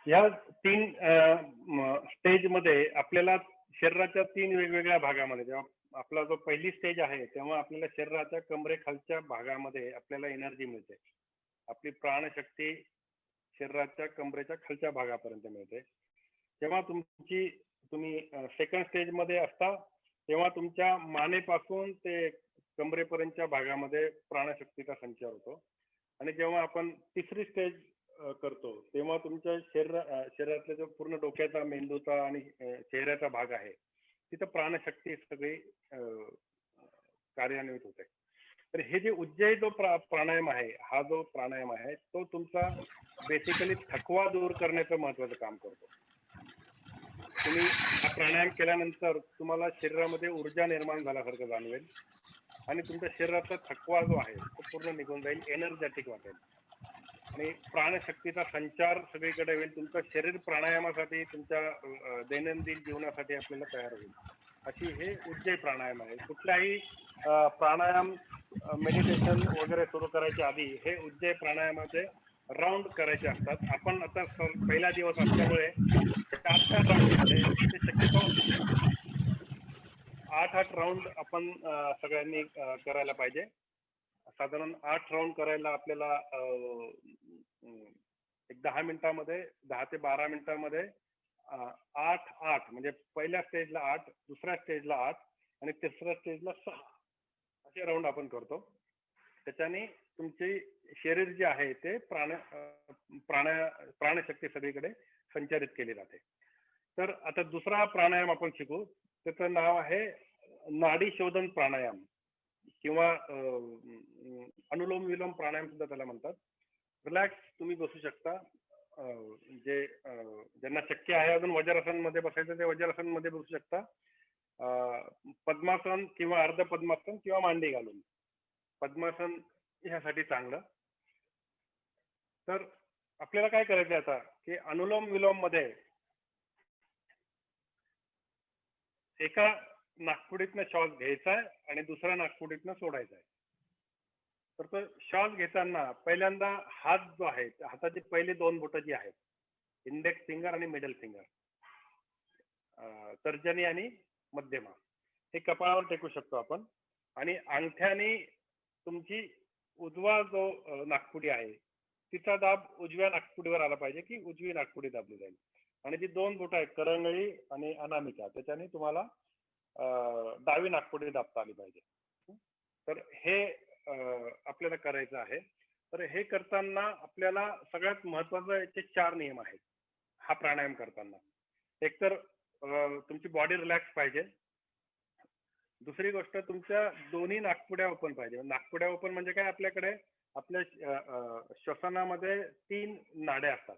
या 3 स्टेज मध्ये आपल्याला शरीराच्या 3 वेगवेगळ्या भागामध्ये, जेव्हा आपला जो पहिली स्टेज आहे तेव्हा आपल्याला शरीराच्या कमरेखालच्या भागामध्ये आपल्याला एनर्जी मिळते. आपली प्राणशक्ती शरीराच्या कमरेच्या खालच्या भागापर्यंत मिळते. जेव्हा तुम्ही सेकंड स्टेज मध्ये असता तेव्हा तुमच्या मानेपासून ते कमरेपर्यंतच्या भागामध्ये प्राणशक्तीचा संचार होतो. आणि जेव्हा आपण तिसरी स्टेज करतो तेव्हा तुमच्या शरीरातल्या जो पूर्ण डोक्याचा, मेंदूचा आणि चेहऱ्याचा भाग आहे तिथं प्राणशक्ती सगळी कार्यान्वित होते. तर हे जे उज्जयी जो प्राणायाम आहे, हा जो प्राणायाम आहे तो तुमचा बेसिकली थकवा दूर करण्याचं महत्वाचं काम करतो. तुम्ही हा प्राणायाम केल्यानंतर तुम्हाला शरीरामध्ये ऊर्जा निर्माण झाल्यासारखं जाणवेल आणि तुमच्या शरीराचा थकवा जो आहे तो पूर्ण निघून जाईल, एनर्जेटिक वाटेल आणि प्राणशक्तीचा संचार सगळीकडे होईल. तुमचं शरीर प्राणायामासाठी, तुमच्या दैनंदिन जीवनासाठी आपल्याला तयार होईल. अशी हे उज्जयी प्राणायाम आहे. कुठल्याही प्राणायाम, मेडिटेशन वगैरे सुरू करायच्या आधी हे उज्जयी प्राणायामाचे राऊंड करायचे असतात. आपण आता पहिला दिवस असल्यामुळे 4 राऊंड मध्ये ते शक्यतो 8 राऊंड आपण सगळ्यांनी करायला पाहिजे. साधारण 8 राऊंड करायला आपल्याला एक 10 मिनिटांमध्ये, 10 ते 12 मिनिटांमध्ये 8 म्हणजे पहिल्या स्टेजला 8, दुसऱ्या स्टेजला 8 आणि तिसऱ्या स्टेजला 6 असे राऊंड आपण करतो. त्याच्याने तुमचे शरीर जे आहे ते प्राणशक्ती सगळीकडे संचारित केली जाते. तर आता दुसरा प्राणायाम आपण शिकू. त्याचं नाव आहे नाडी शोधन प्राणायाम किंवा अनुलोम विलोम प्राणायाम सुद्धा त्याला म्हणतात. रिलॅक्स तुम्ही बसू शकता. ज्यांना शक्य आहे अजून वज्रासन मध्ये बसायचं ते वज्रासन मध्ये बसू शकता. पद्मासन किंवा अर्ध पद्मासन किंवा मांडी घालून. पद्मासन ह्यासाठी चांगलं. तर आपल्याला काय करायचं आता की अनुलोम विलोम मध्ये एका नाकपुडीतनं श्वास घ्यायचा आहे आणि दुसऱ्या नाकपुडीतनं सोडायचा आहे. तर तो श्वास घेताना पहिल्यांदा हात जो आहे, हाताची पहिले 2 बोटं जी आहेत, इंडेक्स फिंगर आणि मिडल फिंगर, तर्जनी आणि मध्यमा, हे कपाळावर टेकू शकतो आपण. आणि अंगठ्याने तुमची उजवा जो नाकपुडी आहे तिचा दाब उजव्या नाकपुडीवर आला पाहिजे की उजवी नाकपुडी दाबली जाईल. आणि जी 2 बोटं आहेत करंगळी आणि अनामिका त्याच्याने तुम्हाला डावी नाकपुडी दाबता आली पाहिजे. तर हे आपल्याला करायचं आहे. तर हे करताना आपल्याला सगळ्यात महत्वाचं याचे 4 नियम आहेत हा प्राणायाम करताना. एक तर तुमची बॉडी रिलॅक्स पाहिजे. दुसरी गोष्ट तुमच्या दोन्ही नाकपुड्या ओपन पाहिजे. नाकपुड्या ओपन म्हणजे काय, आपल्याकडे आपल्या श्वसनामध्ये 3 नाड्या असतात.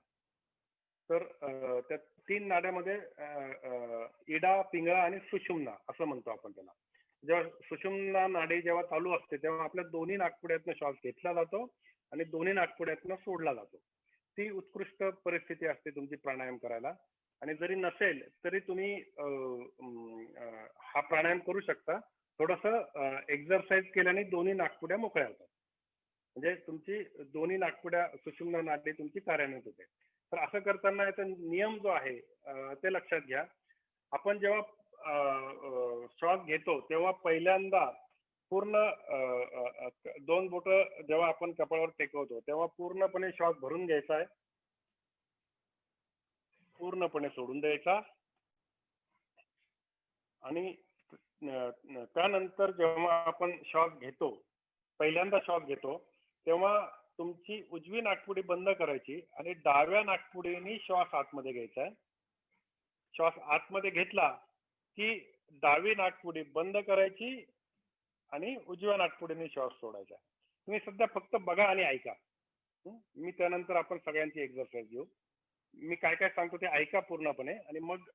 तर त्या 3 नाड्यामध्ये इडा, पिंगळा आणि सुषुम्ना असं म्हणतो आपण त्याला. जेव्हा सुषुम्ना नाडी जेव्हा चालू असते तेव्हा आपल्या दोन्ही नाकपुड्यातनं श्वास घेतला जातो आणि दोन्ही नाकपुड्यातनं सोडला जातो. ती उत्कृष्ट परिस्थिती असते तुमची प्राणायाम करायला. आणि जरी नसेल तरी तुम्ही हा प्राणायाम करू शकता. थोडंसं एक्झरसाइज केल्याने दोन्ही नाकपुड्या मोकळ्या होतात. म्हणजे तुमची दोन्ही नाकपुड्या सुषुम्ना नाडी तुमची कार्यान्वित होते. तर असं करताना याचा नियम जो आहे ते लक्षात घ्या. आपण जेव्हा श्वास घेतो तेव्हा पहिल्यांदा पूर्ण 2 बोटं जेव्हा आपण कपाळावर टेकवतो तेव्हा पूर्णपणे श्वास भरून घ्यायचा आहे, पूर्णपणे सोडून द्यायचा. आणि त्यानंतर जेव्हा आपण श्वास घेतो, पहिल्यांदा श्वास घेतो तेव्हा तुमची उजवी नाकपुडी बंद करायची आणि डाव्या नाकपुडीने श्वास आतमध्ये घ्यायचा आहे. श्वास आतमध्ये घेतला की डावी नाकपुडी बंद करायची आणि उजव्या नाकपुडीने श्वास सोडायचा. तुम्ही सध्या फक्त बघा आणि ऐका. मी त्यानंतर आपण सगळ्यांची एक्सरसाइज घेऊ. मी काय काय सांगतो ते ऐका पूर्णपणे आणि मग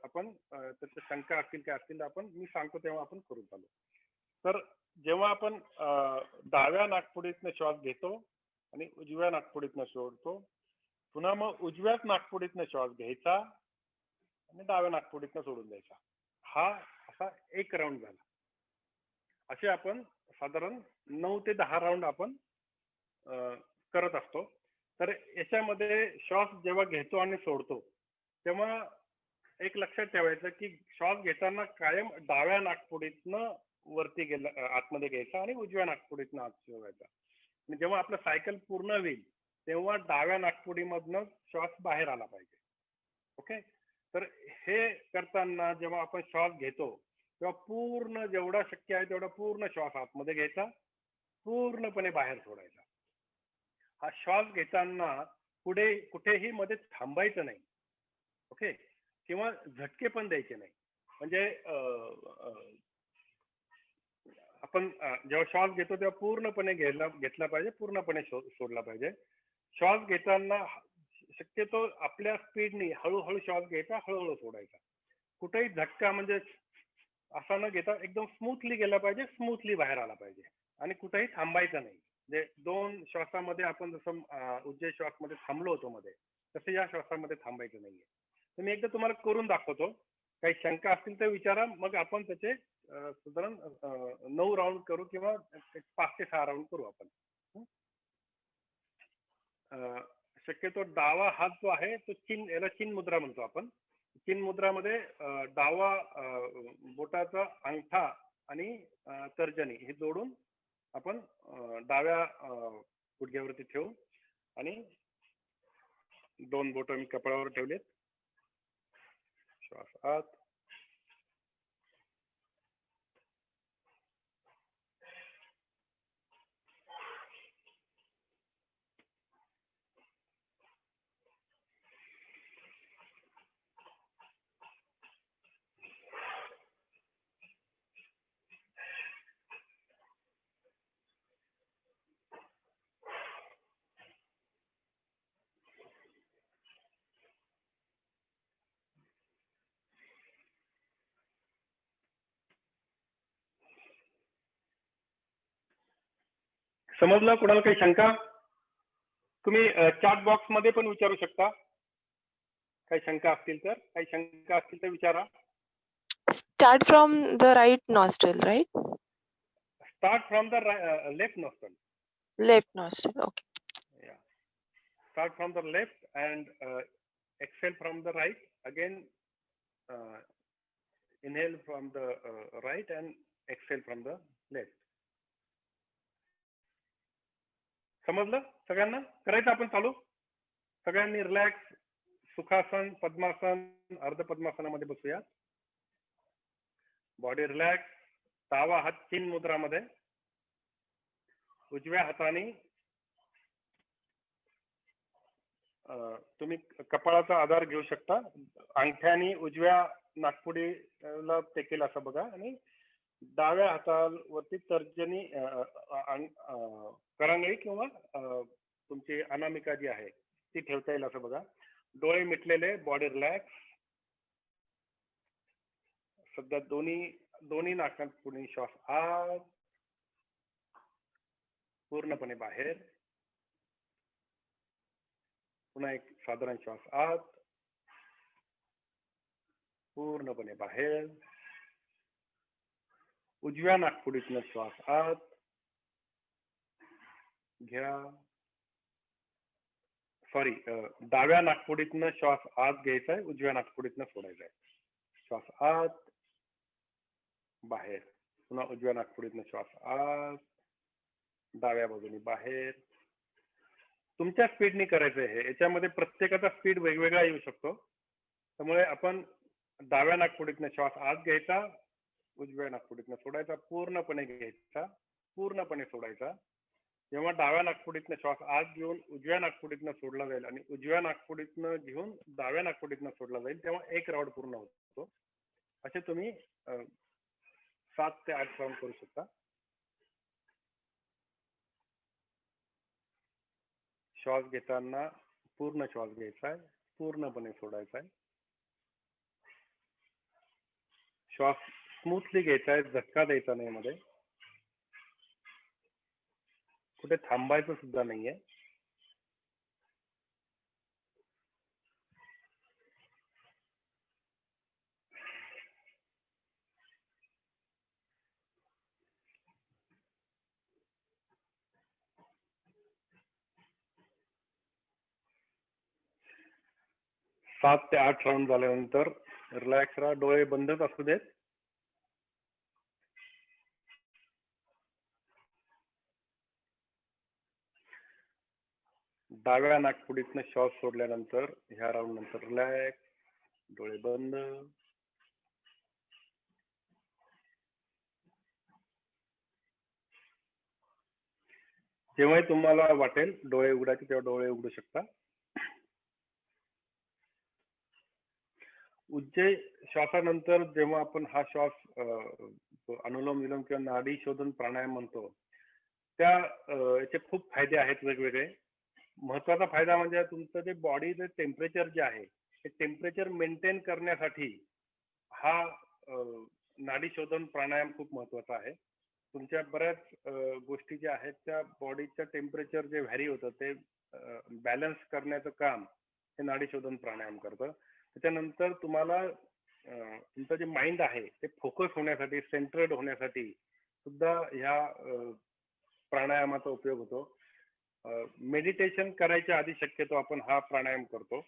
आपण त्याच्या शंका असतील काय असतील तर आपण मी सांगतो तेव्हा आपण करू चालू. तर जेव्हा आपण डाव्या नाकपुडीतनं श्वास घेतो आणि उजव्या नाकपुडीतनं सोडतो, पुन्हा मग उजव्याच नाकपुडीतनं श्वास घ्यायचा आणि डाव्या नाकपुडीतनं सोडून द्यायचा. हा असा 1 राऊंड झाला. असे आपण साधारण 9 ते 10 राऊंड आपण करत असतो. तर याच्यामध्ये श्वास जेव्हा घेतो आणि सोडतो तेव्हा एक लक्षात ठेवायचं की श्वास घेताना कायम डाव्या नाकपुडीतनं वरती गेला आतमध्ये घ्यायचा आणि उजव्या नाकपुडीतनं आत सोडायचा. आणि जेव्हा आपलं सायकल पूर्ण होईल तेव्हा डाव्या नाकपुडीमधनं श्वास बाहेर आला पाहिजे. ओके. तर हे करताना जेव्हा आपण श्वास घेतो तेव्हा पूर्ण जेवढा शक्य आहे तेवढा पूर्ण श्वास आतमध्ये घ्यायचा, पूर्णपणे बाहेर सोडायचा. हा श्वास घेताना पुढे कुठेही मध्ये थांबायचं नाही. ओके. किंवा झटके पण द्यायचे नाही. म्हणजे आपण जेव्हा श्वास घेतो तेव्हा पूर्णपणे घेतला पाहिजे, पूर्णपणे सोडला पाहिजे. श्वास घेताना शक्यतो आपल्या स्पीडने हळूहळू श्वास घ्यायचा, हळूहळू सोडायचा. कुठेही झटका म्हणजे असा न घेता एकदम स्मूथली गेला पाहिजे, स्मूथली बाहेर आला पाहिजे. आणि कुठेही थांबायचं नाही. म्हणजे 2 श्वासामध्ये आपण जसं उज्जय श्वासमध्ये थांबलो होतो मध्ये, तसं या श्वासामध्ये थांबायचं नाहीये. तर मी एकदा तुम्हाला करून दाखवतो. काही शंका असतील तर विचारा. मग आपण त्याचे साधारण 9 राऊंड करू किंवा 5 ते 6 राऊंड करू आपण. शक्यतो डावा हात जो आहे तो याला चिन मुद्रा म्हणतो आपण. चिन मुद्रामध्ये डावा बोटाचा अंगठा आणि तर्जनी हे जोडून आपण डाव्या गुडघ्यावरती ठेवू आणि 2 बोट मी कपाळावर ठेवलेत. श्वास आत, समजलं? कोणाला काही शंका? तुम्ही चॅट बॉक्स मध्ये पण विचारू शकता. काही शंका असतील तर विचारा. Start from the right nostril, right? Start from the left nostril. Left nostril. Okay. Yeah. Start from the left and exhale from the right. Again, inhale from the right and exhale from the left. समजलं? सगळ्यांना करायचं आपण चालू. सगळ्यांनी relax सुखासन, पद्मासन, अर्ध पद्मासनामध्ये बसूया. Body relax. डावा हात चिन्ह मुद्रामध्ये. उजव्या हाताने तुम्ही कपाळाचा आधार घेऊ शकता. अंगठ्याने उजव्या नाकपुडीला टेकेल असं बघा आणि डाव्या हातावरती तर्जनी करंगळी किंवा तुमची अनामिका जी आहे ती ठेवता येईल असं बघा. डोळे मिटलेले, बॉडी रिलॅक्स. सध्या दोन्ही नाकापुडी श्वास आत, पूर्णपणे बाहेर. पुन्हा एक साधारण श्वास आत, पूर्णपणे बाहेर. उजव्या नाकपुडीतनं श्वास आत घ्या. डाव्या नाकपुडीतनं श्वास आत घ्यायचा आहे, उजव्या नाकपुडीतनं सोडायचा आहे. श्वास आत, बाहेर. पुन्हा उजव्या नाकपुडीतनं श्वास आत, डाव्या बाजूने बाहेर. तुमच्या स्पीडने करायचं आहे. याच्यामध्ये प्रत्येकाचा स्पीड वेगवेगळा येऊ शकतो. त्यामुळे आपण डाव्या नाकपुडीतनं श्वास आत घ्यायचा, उजव्या नाकपुडीतनं सोडायचा, पूर्णपणे घ्यायचा, पूर्णपणे सोडायचा. जेव्हा डाव्या नाकपुडीतनं श्वास आत घेऊन उजव्या नाकपुडीतनं सोडला जाईल आणि उजव्या नाकपुडीतनं घेऊन डाव्या नाकपुडीतनं सोडला जाईल तेव्हा एक राऊंड पूर्ण होतो. असे तुम्ही 7 ते 8 राऊंड करू शकता. श्वास घेताना पूर्ण श्वास घ्यायचा आहे, पूर्णपणे सोडायचा आहे. श्वास स्मूथली घ्यायचा आहे, झटका द्यायचा नाही मध्ये. कुठे थांबायचं सुद्धा नाहीये. सात ते 8 राऊंड झाल्यानंतर रिलॅक्स राहा. डोळे बंदच असू देत. डाव्या नाकपुडीतनं श्वास सोडल्यानंतर ह्या राऊंड नंतर रिलॅक्स, डोळे बंद. जेव्हाही तुम्हाला वाटेल डोळे उघडायचे तेव्हा डोळे उघडू शकता. उज्जय श्वासानंतर जेव्हा आपण हा श्वास अनुलोम विलोम किंवा नाडी शोधन प्राणायाम म्हणतो, त्या याचे खूप फायदे आहेत वेगवेगळे. महत्वाचा फायदा म्हणजे तुमचं जे बॉडीचं टेम्परेचर जे आहे ते टेम्परेचर मेंटेन करण्यासाठी हा नाडी शोधन प्राणायाम खूप महत्वाचा आहे. तुमच्या बऱ्याच गोष्टी ज्या आहेत त्या बॉडीच्या टेम्परेचर जे व्हॅरी होतं ते बॅलन्स करण्याचं काम हे नाडी शोधन प्राणायाम करतं. त्याच्यानंतर तुम्हाला तुमचं जे माइंड आहे ते फोकस होण्यासाठी, सेंटर्ड होण्यासाठी सुद्धा ह्या प्राणायामाचा उपयोग होतो. मेडिटेशन करायच्या आधी शक्यतो आपण हा प्राणायाम करतो.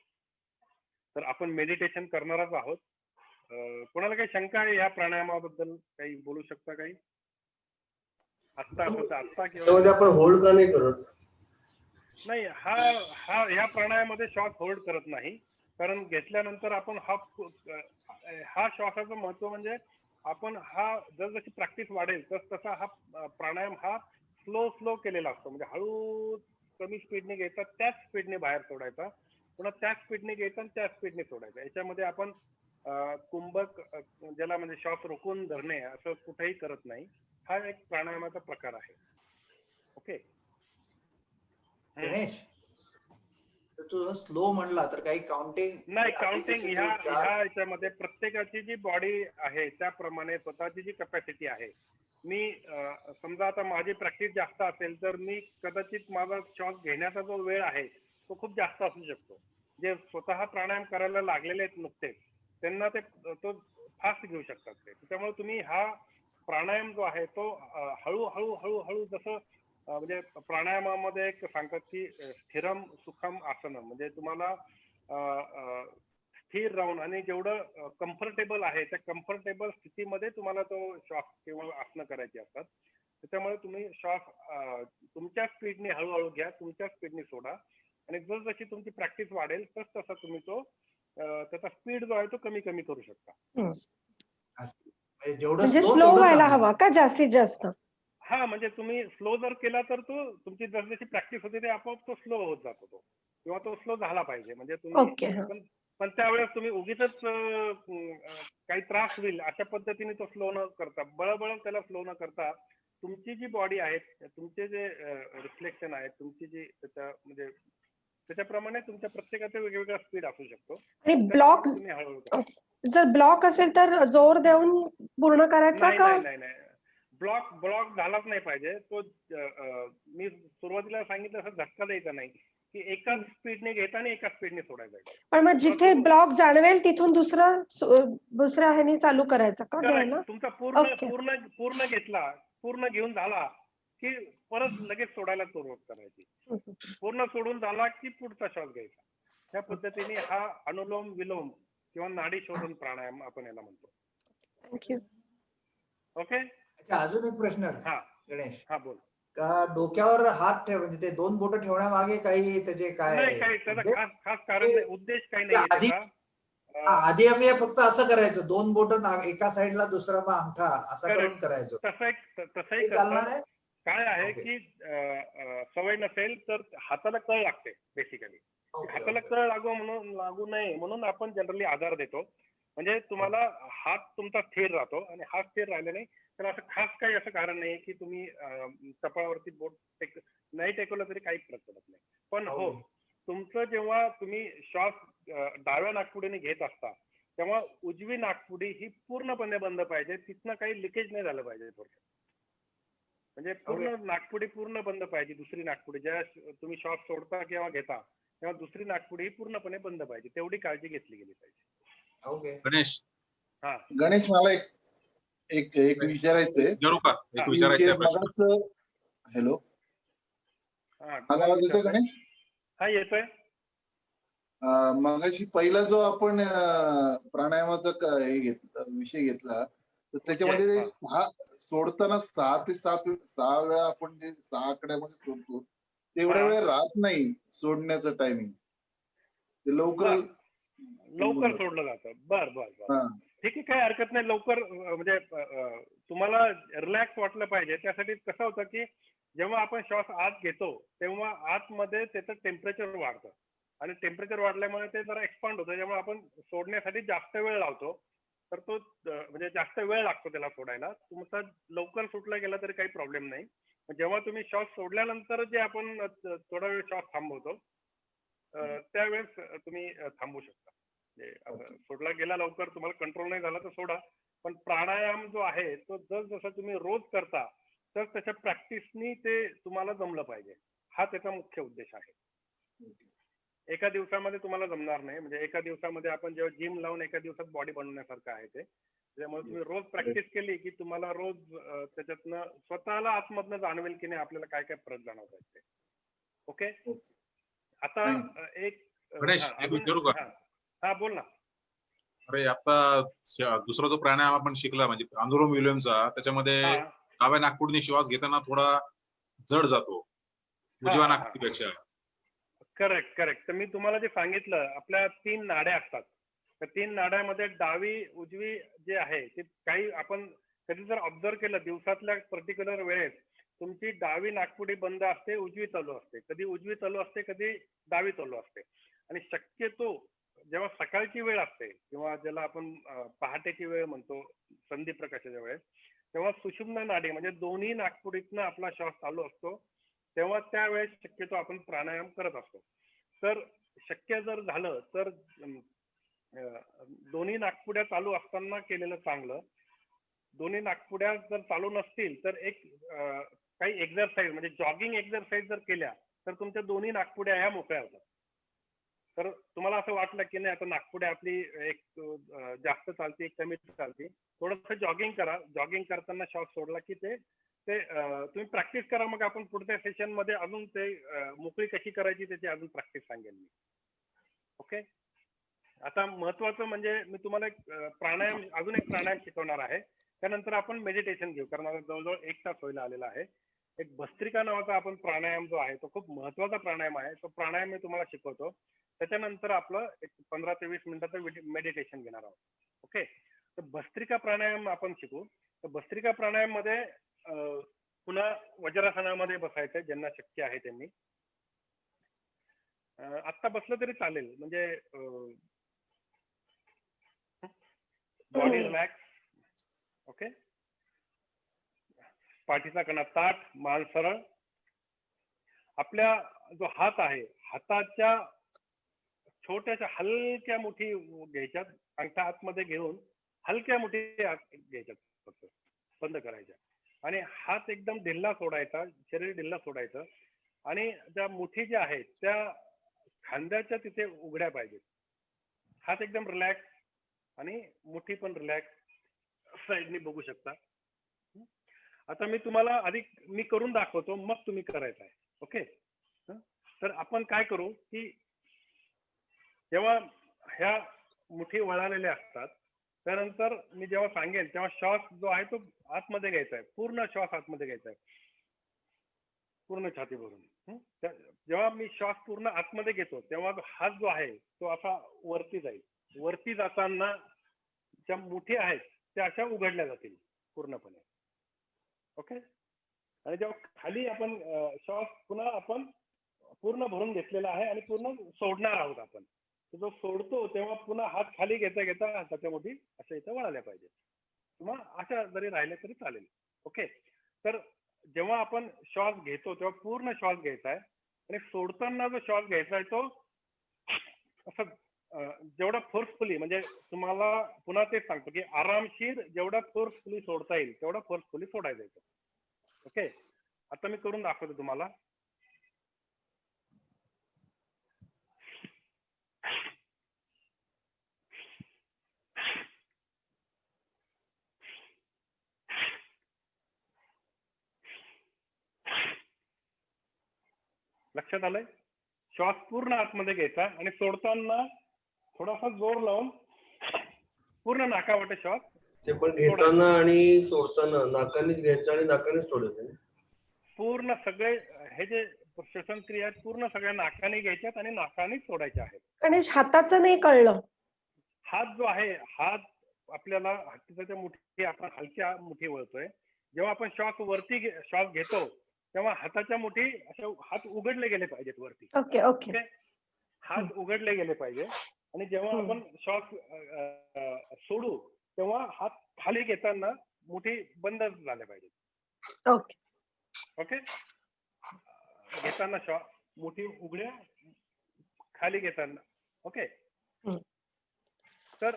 तर आपण मेडिटेशन करणारच आहोत. कोणाला काही शंका आहे या प्राणायामाबद्दल? काही बोलू शकता? काही आत्ता किंवा आपण होल्ड का नाही करत? नाही, ह्या प्राणायामामध्ये श्वास होल्ड करत नाही. कारण घेतल्यानंतर आपण हा श्वासाचं महत्व म्हणजे आपण जशी प्रॅक्टिस वाढेल तसा हा प्राणायाम हा स्लो केलेला असतो. म्हणजे हळू कमी स्पीडने घ्यायचा, त्याच स्पीडने बाहेर सोडायचा, पुन्हा त्याच स्पीडने घ्यायचा आणि त्याच स्पीडने सोडायचा. याच्यामध्ये आपण कुंभक ज्याला म्हणजे श्वास रोखून धरणे असं कुठेही करत नाही. हा एक प्राणायामाचा प्रकार आहे. ओके गणेश, तू स्लो म्हणला तर काही काउंटिंग नाही. काउंटिंग ह्या याच्यामध्ये प्रत्येकाची जी बॉडी आहे त्याप्रमाणे स्वतःची जी कॅपॅसिटी आहे. मी समजा आता माझी प्रॅक्टिस जास्त असेल तर मी कदाचित माझा श्वास घेण्याचा जो वेळ आहे तो खूप जास्त असू शकतो. जे स्वतः प्राणायाम करायला लागलेले आहेत नुकतेच त्यांना तो फास्ट घेऊ शकतात ते. त्याच्यामुळे तुम्ही हा प्राणायाम जो आहे तो हळू जसं म्हणजे प्राणायामामध्ये एक सांगतात की स्थिरम सुखम आसन, म्हणजे तुम्हाला स्थिर राहून आणि जेवढं कम्फर्टेबल आहे त्या कम्फर्टेबल स्थितीमध्ये तुम्हाला तो श्वास किंवा आसनं करायची असतात. त्याच्यामुळे तुम्ही श्वास तुमच्या स्पीडने हळूहळू घ्या, तुमच्या स्पीडने सोडा. आणि जशी तुमची प्रॅक्टिस वाढेल तसा तुम्ही तो त्याचा स्पीड जो आहे तो कमी कमी करू शकता. म्हणजे जेवढं म्हणजे स्लो स्लो तेवढं व्हायला चांगलं. हवा का जास्तीत जास्त? हा म्हणजे तुम्ही स्लो जर केला तर तो तुमची जशी प्रॅक्टिस होते ते आपोआप तो स्लो होत जातो तो, किंवा तो स्लो झाला पाहिजे. म्हणजे तुम्ही ओके. हा. पण त्यावेळेस तुम्ही उगीचच काही त्रास होईल अशा पद्धतीने तो स्लो न करता, बळबळ त्याला स्लो न करता, तुमची जी बॉडी आहे, तुमचे जे रिफ्लेक्शन आहे, तुमची जी म्हणजे त्याच्याप्रमाणे तुमच्या प्रत्येकाचा वेगवेगळा स्पीड असू शकतो. आणि त्याप्रमाणे ब्लॉक तुम्ही हळूहळू करा. जर ब्लॉक असेल तर जोर देऊन पूर्ण करायचा नाही का? नाही नाही नाही ब्लॉक झालाच नाही पाहिजे तो. मी सुरुवातीला सांगितलं असं झटका द्यायचा नाही की एकाच स्पीडने घेता आणि एकाच स्पीडने सोडायचं. पण मग जिथे ब्लॉक जाणवेल तिथून दुसऱ्या ह्याने चालू करायचा का घ्यायला? तुमचा ओके. पूर्ण घेतला, पूर्ण घेऊन झाला की परत लगेच सोडायला सुरुवात करायची. पूर्ण सोडून झाला की पुढचा श्वास घ्यायचा. त्या पद्धतीने हा अनुलोम विलोम किंवा नाडी शोधन प्राणायाम आपण याला म्हणतो. थँक्यू. ओके. अच्छा, अजून एक प्रश्न हा गणेश, हा बोल. का डोक्यावर हात ठेव म्हणजे ते 2 बोटं ठेवण्यामागे काही त्याचे काय नाही काही त्याचा उद्देश? खास कारण नाही, उद्देश काही नाही आधी त्याचा. आधी आम्ही फक्त असं करायचो, 2 बोटं एका साईडला दुसरा मग अंगठा असा करून करायचो. तसंही चालणार करतात. आहे? काय आहे ओके. की सवय नसेल तर हाताला कळ लागते बेसिकली. हाताला कळ लागू नये म्हणून आपण जनरली आधार देतो. म्हणजे तुम्हाला हात तुमचा स्थिर राहतो, आणि हात स्थिर राहिले नाही तर असं खास काही असं कारण नाही की तुम्ही कपाळावरती बोट नाही टेकवलं तरी काही फरक पडत नाही. पण हो, तुमचं जेव्हा तुम्ही श्वास डाव्या नाकपुडीने घेत असता तेव्हा उजवी नाकपुडी ही पूर्णपणे बंद पाहिजे, तिथनं काही लिकेज नाही झालं पाहिजे. म्हणजे पूर्ण नाकपुडी पूर्ण बंद पाहिजे. दुसरी नाकपुडी जेव्हा तुम्ही श्वास सोडता किंवा घेता तेव्हा दुसरी नाकपुडी ही पूर्णपणे बंद पाहिजे. तेवढी काळजी घेतली गेली पाहिजे. ओके गणेश हा गणेश, मला एक विचारायचंय. विचारू का? एक विचारायचं आहे प्रश्न. मगाच हॅलो, हा माझा आवाज येतोय गणेश? हा येतोय. मगाशी पहिला जो आपण प्राणायामाचा विषय घेतला तर त्याच्यामध्ये हा. सोडताना 6 ते 6 वेळा आपण जे 6 आकड्यामध्ये सोडतो तेवढ्या हा. वेळ राहत नाही सोडण्याचं टायमिंग, ते लवकर सोडलं जातं. बर बर बर हा. ठीक आहे, काही हरकत नाही. लवकर म्हणजे तुम्हाला रिलॅक्स वाटलं पाहिजे. त्यासाठी कसं होतं की जेव्हा आपण श्वास आत घेतो तेव्हा आतमध्ये त्याचं टेम्परेचर वाढतं, आणि टेम्परेचर वाढल्यामुळे ते जरा एक्सपांड होतं. त्यामुळे आपण सोडण्यासाठी जास्त वेळ लावतो, तर तो म्हणजे जास्त वेळ लागतो त्याला सोडायला. तुमचा लवकर सुटला गेला तरी काही प्रॉब्लेम नाही. जेव्हा तुम्ही श्वास सोडल्यानंतर जे आपण थोडा वेळ श्वास थांबवतो त्यावेळेस तुम्ही थांबू शकता. म्हणजे सोडला गेला लवकर, तुम्हाला कंट्रोल नाही झाला तर सोडा. पण प्राणायाम जो आहे तो जसं तुम्ही रोज करता तर त्याच्या प्रॅक्टिसनी ते तुम्हाला जमलं पाहिजे. हा त्याचा मुख्य उद्देश आहे. एका दिवसामध्ये तुम्हाला जमणार नाही. म्हणजे एका दिवसामध्ये आपण जेव्हा जिम लावून एका दिवसात बॉडी बनवण्यासारखं आहे ते. त्यामुळे तुम्ही रोज प्रॅक्टिस केली की तुम्हाला रोज त्याच्यातनं स्वतःला आतमधनं जाणवेल की नाही आपल्याला काय काय फरक जाणवत आहेत ते. ओके. आता एक गणेश, एक विचारू का? हा बोल ना. अरे आता दुसरा जो प्राणायाम आपण शिकला म्हणजे अनुलोम विलोमचा, त्याच्यामध्ये डाव्या नाकपुडीने श्वास घेताना थोडा जड जातो उजव्या नाकपुडीपेक्षा. करेक्ट. तर मी तुम्हाला जे सांगितलं, आपल्या 3 नाड्या असतात. त्या 3 नाड्यामध्ये डावी उजवी जे आहे ते काही आपण कधी जर ऑब्झर्व केलं दिवसातल्या पर्टिक्युलर वेळेस तुमची डावी नाकपुडी बंद असते, उजवी चालू असते. कधी उजवी चालू असते, कधी डावी चालू असते. आणि शक्यतो जेव्हा सकाळची वेळ असते किंवा ज्याला आपण पहाटेची वेळ म्हणतो संधी प्रकाशाच्या वेळेस, तेव्हा सुषुम्ना नाडी म्हणजे दोन्ही नाकपुडीतनं आपला श्वास चालू असतो. तेव्हा त्यावेळेस शक्यतो आपण प्राणायाम करत असतो. तर शक्य जर झालं तर दोन्ही नाकपुड्या चालू असताना केलेलं चांगलं. दोन्ही नाकपुड्या जर चालू नसतील तर एक काही एक्झरसाइज म्हणजे जॉगिंग एक्झरसाइज जर केल्या तर तुमच्या दोन्ही नाकपुड्या ह्या मोकळ्या होतात. तर तुम्हाला असं वाटलं की नाही आता नाकपुड्या आपली एक जास्त चालते, एक कमी चालते, थोडंसं जॉगिंग करा. जॉगिंग करताना श्वास सोडला की ते तुम्ही प्रॅक्टिस करा. मग आपण पुढच्या सेशन मध्ये अजून ते मोकळी कशी करायची त्याची अजून प्रॅक्टिस सांगेन मी. ओके. आता महत्वाचं म्हणजे मी तुम्हाला अजून एक प्राणायाम शिकवणार आहे. त्यानंतर आपण मेडिटेशन घेऊ, कारण आता जवळजवळ 1 तास व्हायला आलेला आहे. एक भस्त्रिका नावाचा आपण प्राणायाम जो आहे तो खूप महत्वाचा प्राणायाम आहे. तो प्राणायाम मी तुम्हाला शिकवतो. त्याच्यानंतर आपलं एक 15 ते 20 मिनिटाचं मेडिटेशन घेणार आहोत. ओके. तर भस्त्रिका प्राणायाम आपण शिकू. तर भस्त्रिका प्राणायाम मध्ये पुन्हा वज्रासनामध्ये बसायचंय ज्यांना शक्य आहे त्यांनी. आत्ता बसलं तरी चालेल, म्हणजे बॉडी रिलॅक्स. ओके. पाठीचा कणा ताठ, मान सरळ. आपल्या जो हात आहे हाताच्या छोट्याशा हलक्या मुठी घ्यायच्यात, अंगठा आतमध्ये घेऊन हलक्या मुठी घ्यायच्यात, फक्त बंद करायच्या आणि हात एकदम ढिल्ला सोडायचा, शरीर ढिल्ला सोडायचं आणि ज्या मुठी ज्या आहेत त्या खांद्याच्या तिथे उघड्या पाहिजेत. हात एकदम रिलॅक्स आणि मुठी पण रिलॅक्स साईडनी बघू शकता. आता मी तुम्हाला आधी मी करून दाखवतो, मग तुम्ही करायचं आहे. ओके. तर आपण काय करू की जेव्हा ह्या मुठी वळालेल्या असतात त्यानंतर मी जेव्हा सांगेन तेव्हा श्वास जो आहे तो आतमध्ये घ्यायचा आहे, पूर्ण श्वास आतमध्ये घ्यायचा आहे, पूर्ण छाती भरून. जेव्हा मी श्वास पूर्ण आतमध्ये घेतो तेव्हा हात जो आहे तो असा वरती जाईल. वरती जाताना ज्या मुठी आहेत त्या अशा उघडल्या जातील पूर्णपणे. ओके. आणि जेव्हा खाली आपण श्वास पुन्हा आपण पूर्ण भरून घेतलेला आहे आणि पूर्ण सोडणार आहोत आपण, जो सोडतो तेव्हा पुन्हा हात खाली घेता घेता हाताच्या मुठी अशा इथं वळाल्या पाहिजे किंवा अशा जरी राहिल्या तरी चालेल. ओके. तर जेव्हा आपण श्वास घेतो तेव्हा पूर्ण श्वास घ्यायचा आहे आणि सोडताना जो श्वास घ्यायचा आहे तो असं जेवढा फोर्सफुली, म्हणजे तुम्हाला पुन्हा तेच सांगतो की आरामशीर जेवढा फोर्सफुली सोडता येईल तेवढा फोर्सफुली सोडायचं आहे. ओके. आता मी करून दाखवतो तुम्हाला. लक्षात आलंय? श्वास पूर्ण आतमध्ये घ्यायचा आणि सोडताना थोडासा जोर लावून पूर्ण नाकावाटे श्वास. ते पण घेताना आणि सोडताना नाकानेच घ्यायचं आणि नाकानेच सोडायचं. पूर्ण सगळे हे जे श्वसन क्रिया आहेत पूर्ण सगळ्या नाकाने घ्यायच्यात आणि नाकाने सोडायच्या आहेत. गणेश, हाताचं नाही कळलं. हात जो आहे, हात आपल्याला हाताच्या मुठी आपण हलक्या मुठी वळतोय. जेव्हा आपण श्वास घेतो तेव्हा हाताच्या मुठी अशा हात उघडले गेले पाहिजेत वरती. Okay okay. हात उघडले गेले पाहिजे आणि जेव्हा आपण श्वास सोडू तेव्हा हात खाली घेताना मुठी बंद झाल्या पाहिजेत. Okay okay. घेताना श्वास मुठी उघड्या, खाली घेताना. ओके. तर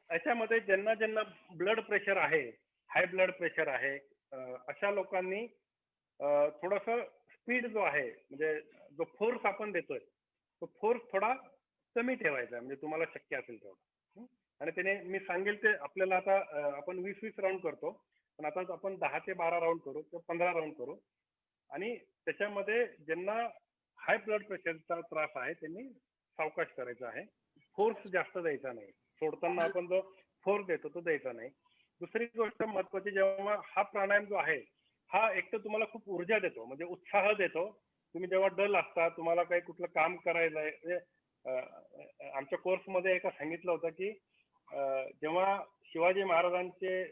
याच्यामध्ये ज्यांना ज्यांना ब्लड प्रेशर आहे, हाय ब्लड प्रेशर आहे, अशा लोकांनी थोडस स्पीड जो आहे, म्हणजे जो फोर्स आपण देतोय तो फोर्स थोडा कमी ठेवायचा, म्हणजे तुम्हाला शक्य असेल तेवढा. आणि त्याने मी सांगेल ते आपल्याला आता आपण 20-20 राऊंड करतो, पण आता आपण 10 ते 12 राऊंड करू किंवा 15 राऊंड करू. आणि त्याच्यामध्ये ज्यांना हाय ब्लड प्रेशरचा त्रास आहे त्यांनी सावकाश करायचा आहे, फोर्स जास्त द्यायचा नाही. सोडताना आपण जो फोर्स देतो तो द्यायचा नाही. दुसरी गोष्ट महत्वाची, जेव्हा हा प्राणायाम जो आहे हा एक तर तुम्हाला खूप ऊर्जा देतो, म्हणजे उत्साह देतो. तुम्ही जेव्हा डल असता, तुम्हाला काही कुठलं काम करायचं आहे, आमच्या कोर्समध्ये एका सांगितलं होतं की जेव्हा शिवाजी महाराजांचे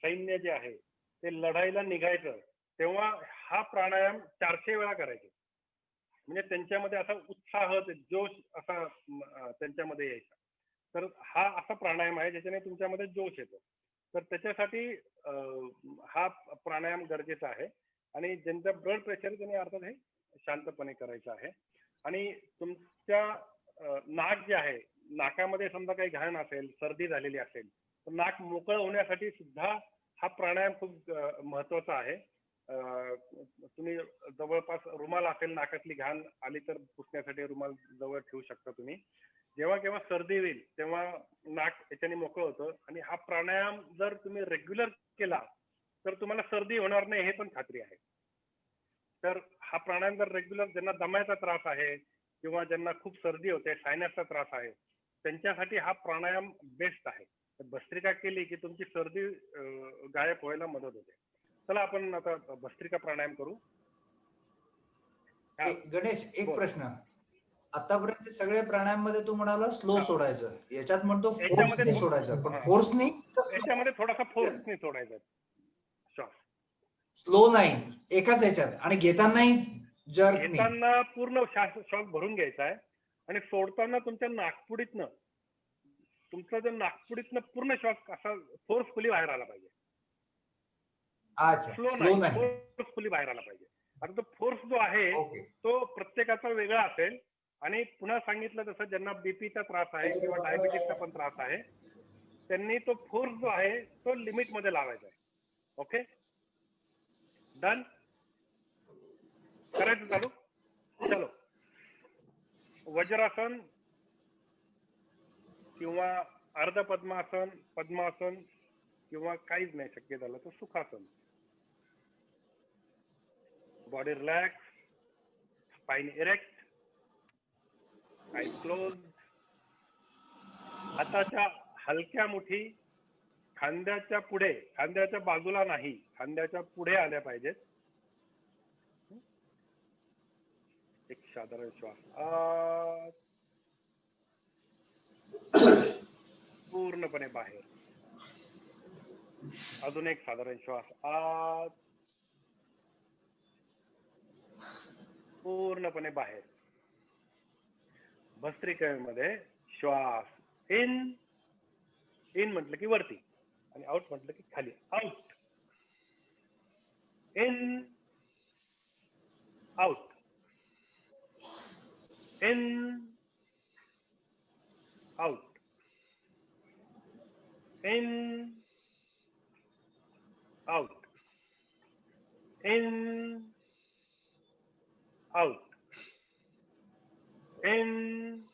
सैन्य जे आहे ते लढाईला निघायचं तेव्हा हा प्राणायाम 400 वेळा करायचे. म्हणजे त्यांच्यामध्ये असा उत्साह, जोश असा त्यांच्यामध्ये यायचा. तर हा असा प्राणायाम आहे ज्याच्याने तुमच्यामध्ये जोश येतो. तर त्याच्यासाठी हा प्राणायाम गरजेचा आहे. आणि ज्यांचं ब्लड प्रेशर त्यांनी अर्थात हे शांतपणे करायचं आहे. आणि तुमच्या नाक जे आहे, नाकामध्ये समजा काही घाण असेल, सर्दी झालेली असेल, तर नाक मोकळं होण्यासाठी सुद्धा हा प्राणायाम खूप महत्वाचा आहे. तुम्ही जवळपास रुमाल असेल, नाकातली घाण आली तर पुसण्यासाठी रुमाल जवळ ठेवू शकता तुम्ही. जेव्हा केव्हा सर्दी होईल तेव्हा नाक याच्याने मोकळं होतं. आणि हा प्राणायाम जर तुम्ही रेग्युलर केला तर तुम्हाला सर्दी होणार नाही, हे पण खात्री आहे. तर हा प्राणायाम जर रेग्युलर, ज्यांना दम्याचा त्रास आहे किंवा ज्यांना खूप सर्दी होते, सायनसचा त्रास आहे, त्यांच्यासाठी हा प्राणायाम बेस्ट आहे. भस्त्रिका केली की तुमची सर्दी गायब व्हायला मदत होते. चला आपण आता भस्त्रिका प्राणायाम करू. हा. गणेश, एक बोल. प्रश्न. आतापर्यंत सगळे प्राणायाम मध्ये तू म्हणाला स्लो हा. सोडायचं, याच्यात म्हणतो याच्यामध्ये फोर्सने सोडायचं, पण हा. फोर्सनी याच्यामध्ये थोडासा फोर्सने सोडायचा श्वास. स्लो नाही, एकाच याच्यात, आणि घेतानाही जर्क नाही. घेताना पूर्ण श्वास भरून घ्यायचा आहे आणि सोडताना तुमच्या नाकपुडीतनं, तुमचा जर नाकपुडीतनं पूर्ण श्वास असा फोर्सफुली बाहेर आला पाहिजे. अच्छा, स्लो स्लो नाही, नाही. फोर्सफुली बाहेर आला पाहिजे. आता तो फोर्स जो आहे ओके. तो प्रत्येकाचा वेगळा असेल. आणि पुन्हा सांगितलं तसं ज्यांना बीपीचा त्रास आहे किंवा डायबिटीसचा पण त्रास आहे, त्यांनी तो फोर्स जो आहे तो लिमिट मध्ये लावायचा आहे. Okay, done. करायचं चालू. चलो, वज्रासन किंवा अर्ध पद्मासन, पद्मासन किंवा काहीच नाही शक्य झालं तर sukhasana. Body relax, spine erect, eyes close. हाताच्या हलक्या मुठी खांद्याच्या पुढे, खांद्याच्या बाजूला नाही, खांद्याच्या पुढे आल्या पाहिजेत. एक साधारण श्वास आत, पूर्णपणे बाहेर. अजून एक साधारण श्वास आत, पूर्णपणे बाहेर. भस्त्रिकेमध्ये श्वास इन, इन म्हटलं की वरती आणि आउट म्हटलं की खाली. Out, in, out, in, out, in, out, in, out, in,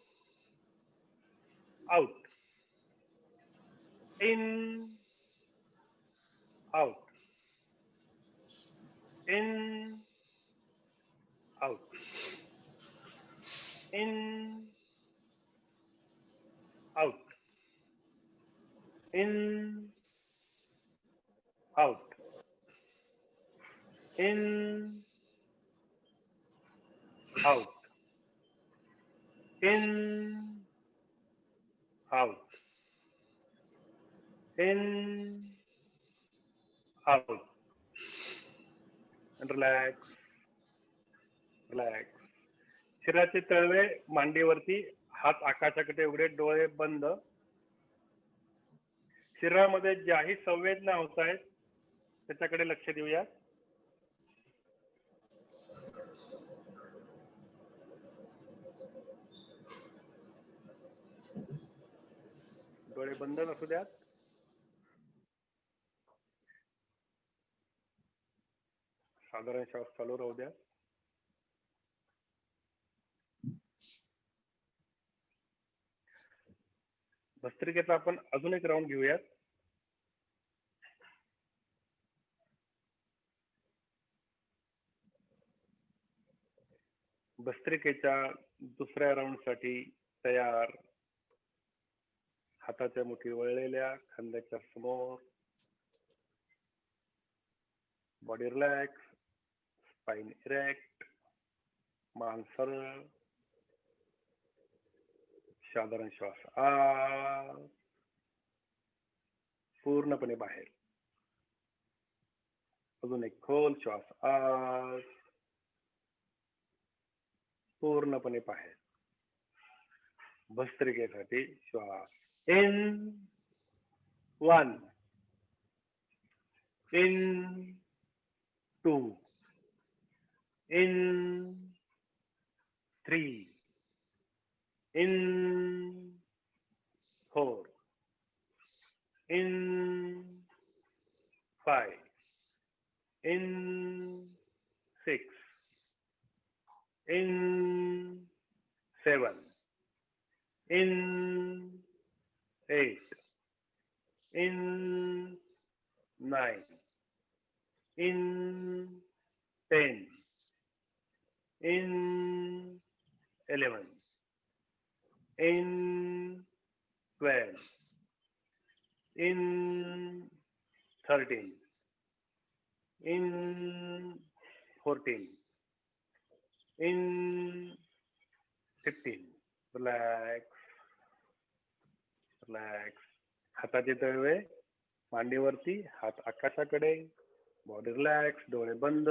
out, in, out, in, out, in, out, in, out, in, out, in, out, in, out, and relax, relax. शरीराचे तळवे मांडीवरती, हात आकाशाकडे उघडे, डोळे बंद. शरीरामध्ये ज्याही संवेदना होत आहेत त्याच्याकडे लक्ष देऊया. डोळे बंद असू द्यात. साधारण श्वास चालू राहू द्या. भस्त्रिकेचा आपण अजून एक राऊंड घेऊयात. भस्त्रिकेच्या दुसऱ्या राऊंड साठी तयार. हाताच्या मुठी वळलेल्या, खांद्याच्या समोर. बॉडी रिलॅक्स, स्पाइन इरेक्ट, मान सरळ. साधारण श्वास आत, पूर्णपणे बाहेर. अजून एक खोल श्वास आत, पूर्णपणे बाहेर. भस्त्रिकेसाठी श्वास in, 1, in, 2, in, 3, in, 4, in, 5, in, 6, in, 7, in, 8, in, 9, in, 10, in, 11, in, 12, in, 13, in 14, in 15. Relax, relax. हाताचे तळवे मांडीवरती, हात आकाशाकडे, बॉडी रिलॅक्स, डोळे बंद.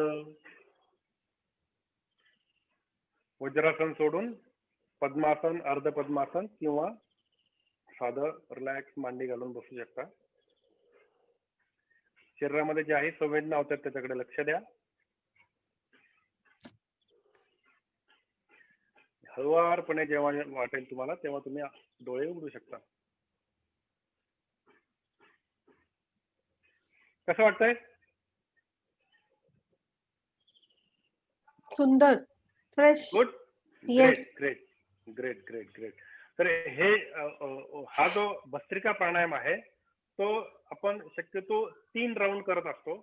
वज्रासन सोडून पद्मासन, अर्ध पद्मासन किंवा साधं रिलॅक्स मांडी घालून बसू शकता. शरीरामध्ये जे आहे संवेदना होतात त्याच्याकडे लक्ष द्या. हळुवारपणे जेव्हा वाटेल तुम्हाला तेव्हा तुम्ही डोळे उघडू शकता. कसं वाटतंय? सुंदर, fresh. Good. Yes. Great great great great. तर हे हा जो भस्त्रिका प्राणायाम आहे तो आपण शक्यतो 3 राऊंड करत असतो.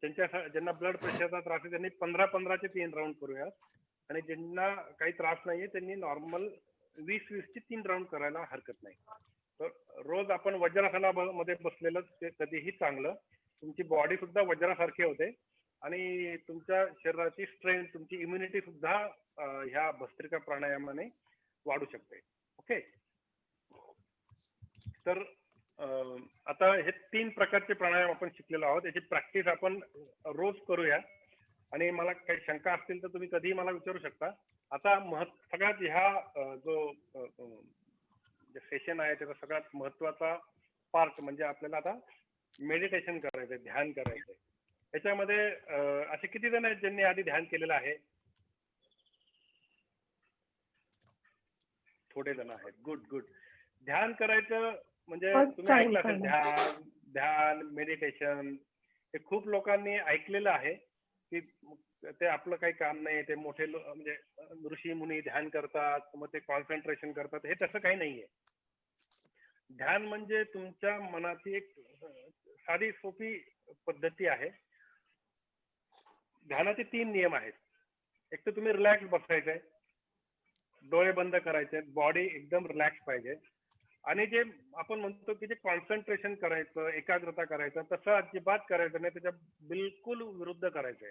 ज्यांना ब्लड प्रेशरचा त्रास आहे त्यांनी 15-15 चे 3 राऊंड करूयात, आणि ज्यांना काही त्रास नाहीये त्यांनी नॉर्मल 20-20 चे 3 राऊंड करायला हरकत नाही. तर रोज आपण वज्रासनामध्ये बसलेलं ते कधीही चांगलं. तुमची बॉडी सुद्धा वज्रासारखी होते आणि तुमच्या शरीराची स्ट्रेंथ, तुमची इम्युनिटी सुद्धा ह्या भस्त्रिका प्राणायामाने वाढू शकते. ओके. तर आता हे 3 प्रकारचे प्राणायाम आपण शिकलेलो आहोत. याची प्रॅक्टिस आपण रोज करूया, आणि मला काही शंका असतील तर तुम्ही कधीही मला विचारू शकता. आता सगळ्यात ह्या जो सेशन आहे त्याचा सगळ्यात महत्वाचा पार्ट म्हणजे आपल्याला आता मेडिटेशन करायचंय, ध्यान करायचंय. त्याच्यामध्ये असे किती जण आहेत ज्यांनी आधी ध्यान केलेलं आहे? थोडे जण आहेत. Good good. ध्यान करायचं म्हणजे तुम्ही ऐकलं असेल, ध्यान मेडिटेशन हे खूप लोकांनी ऐकलेलं आहे की ते आपलं काही काम नाही, ते मोठे म्हणजे ऋषी मुनी ध्यान करतात मग ते कॉन्सन्ट्रेशन करतात. हे तसं काही नाहीये. ध्यान म्हणजे तुमच्या मनाची एक साधी सोपी पद्धती आहे. ध्यानाचे 3 नियम आहेत. एक तर तुम्ही रिलॅक्स बसायचंय, डोळे बंद करायचे, बॉडी एकदम रिलॅक्स पाहिजे, आणि जे आपण म्हणतो की जे कॉन्सन्ट्रेशन करायचं, एकाग्रता करायचं, तसं अजिबात करायचं नाही. त्याच्या बिलकुल विरुद्ध करायचंय.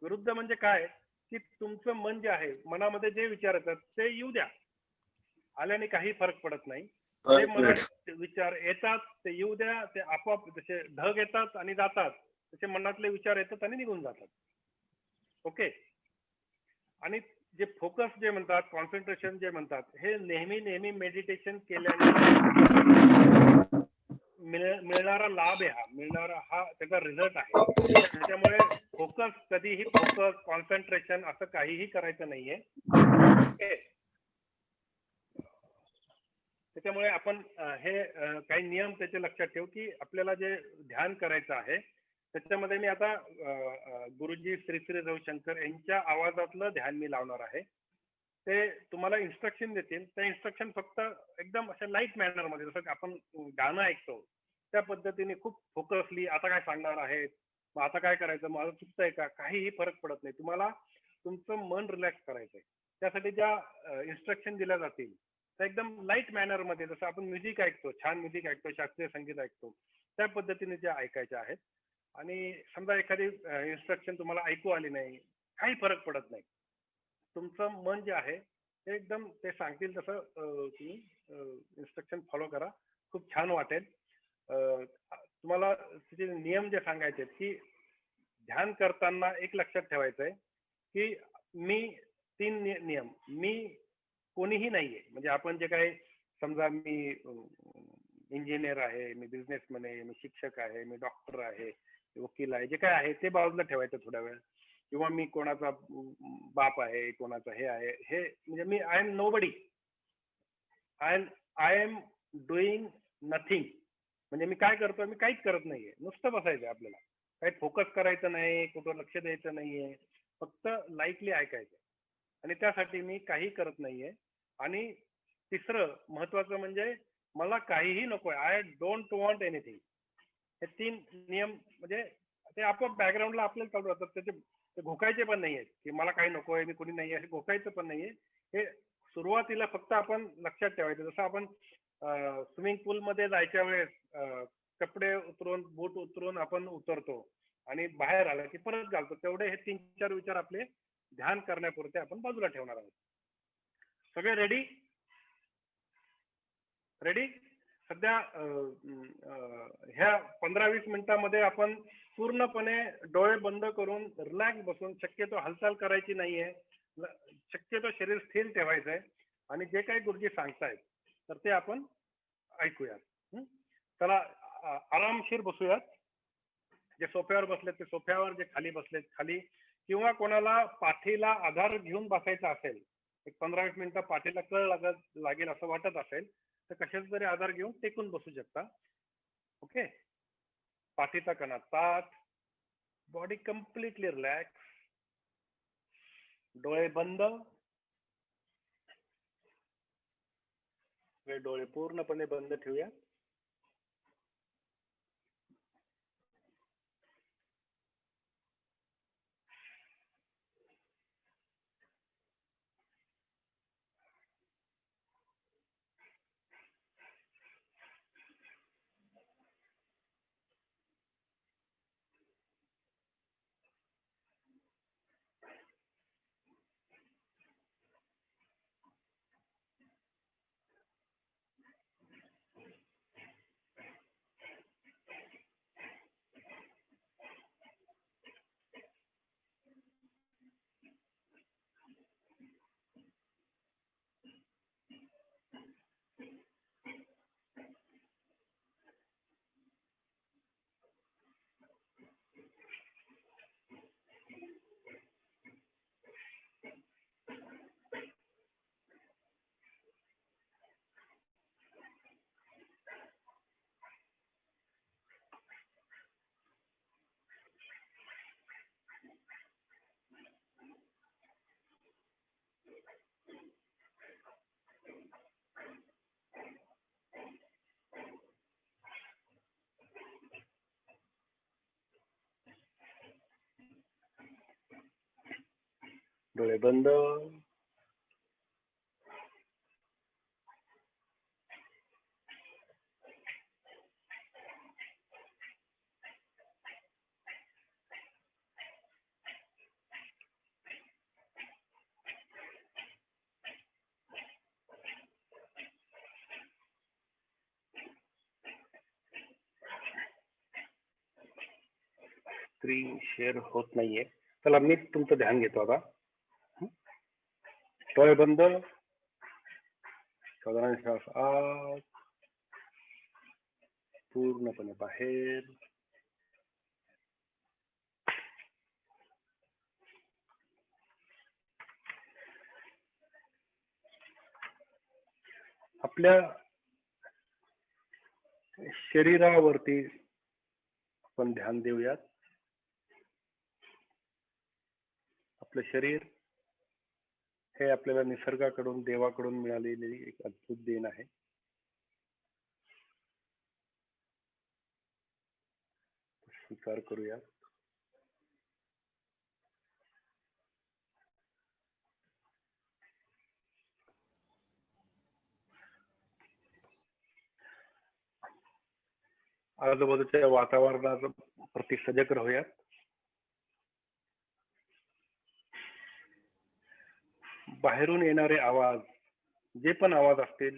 विरुद्ध म्हणजे काय की तुमचं मन जे आहे, मनामध्ये जे विचार येतात ते येऊ द्या, आल्याने काही फरक पडत नाही. ते मनात विचार येतात ते येऊ द्या, ते आपोआप जसे ढग येतात आणि जातात तसे मनातले विचार येतात आणि निघून जातात. ओके. आणि जे फोकस जे म्हणतात, कॉन्सन्ट्रेशन जे म्हणतात, हे नेहमी मेडिटेशन केल्याने मिळणारा लाभ आहे, मिळणारा हा त्याचा रिझल्ट आहे. त्याच्यामुळे कधीही फोकस कॉन्सन्ट्रेशन असं काहीही करायचं नाहीये. ओके. त्याच्यामुळे आपण हे काही नियम त्याचे लक्षात ठेवू की आपल्याला जे ध्यान करायचं आहे त्याच्यामध्ये मी आता गुरुजी श्री श्री रविशंकर यांच्या आवाजातलं ध्यान मी लावणार आहे. ते तुम्हाला इन्स्ट्रक्शन देतील. ते इन्स्ट्रक्शन फक्त एकदम अशा लाईट मॅनर मध्ये, जसं आपण गाणं ऐकतो त्या पद्धतीने खूप फोकसली आता काय सांगणार आहेत, मग आता काय करायचं, माझं चुकतंय का, काहीही फरक पडत नाही. तुम्हाला तुमचं मन रिलॅक्स करायचंय. त्यासाठी ज्या इन्स्ट्रक्शन दिल्या जातील त्या एकदम लाईट मॅनर मध्ये, जसं आपण म्युझिक ऐकतो, छान म्युझिक ऐकतो, शास्त्रीय संगीत ऐकतो, त्या पद्धतीने ज्या ऐकायच्या आहेत. आणि समजा एखादी इन्स्ट्रक्शन तुम्हाला ऐकू आली नाही, काही फरक पडत नाही. तुमचं मन जे आहे ते एकदम ते सांगतील तसं तुम्ही इन्स्ट्रक्शन फॉलो करा. खूप छान वाटेल. तुम्हाला तिचे नियम जे सांगायचे की ध्यान करताना एक लक्षात ठेवायचंय की मी 3 नियम, मी कोणीही नाहीये. म्हणजे आपण जे काही समजा मी इंजिनियर आहे, मी बिझनेसमॅन आहे, मी शिक्षक आहे, मी डॉक्टर आहे, वकील आहे, जे काय आहे ते बाजूला ठेवायचं थोड्या वेळ. किंवा मी कोणाचा बाप आहे, कोणाचा हे आहे, हे म्हणजे मी I am nobody, I am doing nothing. म्हणजे मी काय करतोय, मी काहीच करत नाहीये. नुसतं बसायचं आपल्याला, काही फोकस करायचं नाही, कुठं लक्ष द्यायचं नाहीये, फक्त लाईटली ऐकायचं. आणि त्यासाठी मी काही करत नाहीये. आणि तिसरं महत्वाचं म्हणजे मला काहीही नकोय, आय डोंट वॉन्ट एनिथिंग. हे 3 नियम म्हणजे ते आपोआप बॅकग्राऊंडला आपल्याला चालू राहतात. त्याचे घोकायचे पण नाहीये की मला काही नकोय, मी कोणी नाहीये, हे घोकायचं पण नाहीये. हे सुरुवातीला फक्त आपण लक्षात ठेवायचं. जसं आपण स्विमिंग पूल मध्ये जायच्या वेळेस कपडे उतरून बूट उतरून आपण उतरतो आणि बाहेर आलं की परत घालतो, तेवढे हे 3-4 विचार आपले ध्यान करण्यापुरते आपण बाजूला ठेवणार आहोत. सगळे रेडी? रेडी? सध्या ह्या 15-20 मिनिटांमध्ये आपण पूर्णपणे डोळे बंद करून रिलॅक्स बसून, शक्यतो हालचाल करायची नाहीये, शक्यतो शरीर स्थिर ठेवायचंय आणि जे काही गुरुजी सांगतायत तर ते आपण ऐकूयात. चला आरामशीर बसूयात. जे सोफ्यावर बसलेत ते सोफ्यावर, जे खाली बसलेत खाली, किंवा कोणाला पाठीला आधार घेऊन बसायचा असेल, एक 15-20 मिनिटं पाठीला कळ लागेल असं वाटत असेल तर कशाचा तरी आधार घेऊन टेकून बसू शकता. ओके. पाठीचा कणा ताठ, बॉडी कम्प्लिटली रिलॅक्स, डोळे बंद, डोळे पूर्णपणे बंद ठेवूया. डोळे बंद. स्क्रीन शेअर होत नाहीये. चला मी तुमचं ध्यान घेतो आता. डोळे बंद. साधारण श्वास आत, पूर्णपणे बाहेर. आपल्या शरीरावरती आपण ध्यान देऊयात. आपलं शरीर हे आपल्याला निसर्गाकडून, देवाकडून मिळालेली एक अद्भुत देण आहे. स्वीकार करूया. आजूबाजूच्या वातावरणाच्या प्रति सजग राहूयात. बाहेरून येणारे आवाज, जे पण आवाज असतील,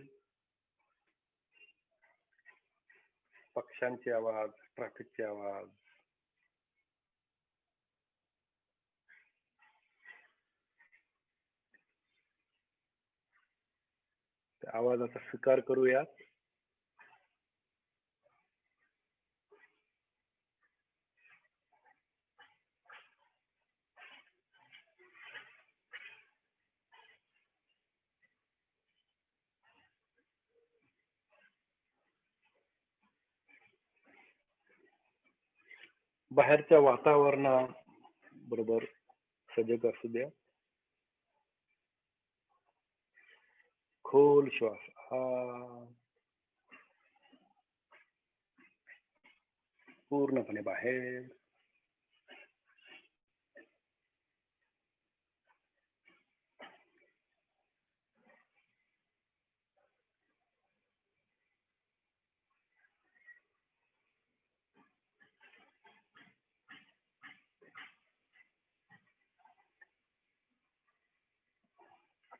पक्ष्यांचे आवाज, ट्रॅफिकचे आवाज, त्या आवाजाचा स्वीकार करूयात. बाहेरच्या वातावरणा बरोबर सजग असू द्या. खोल श्वास आत, पूर्णपणे बाहेर.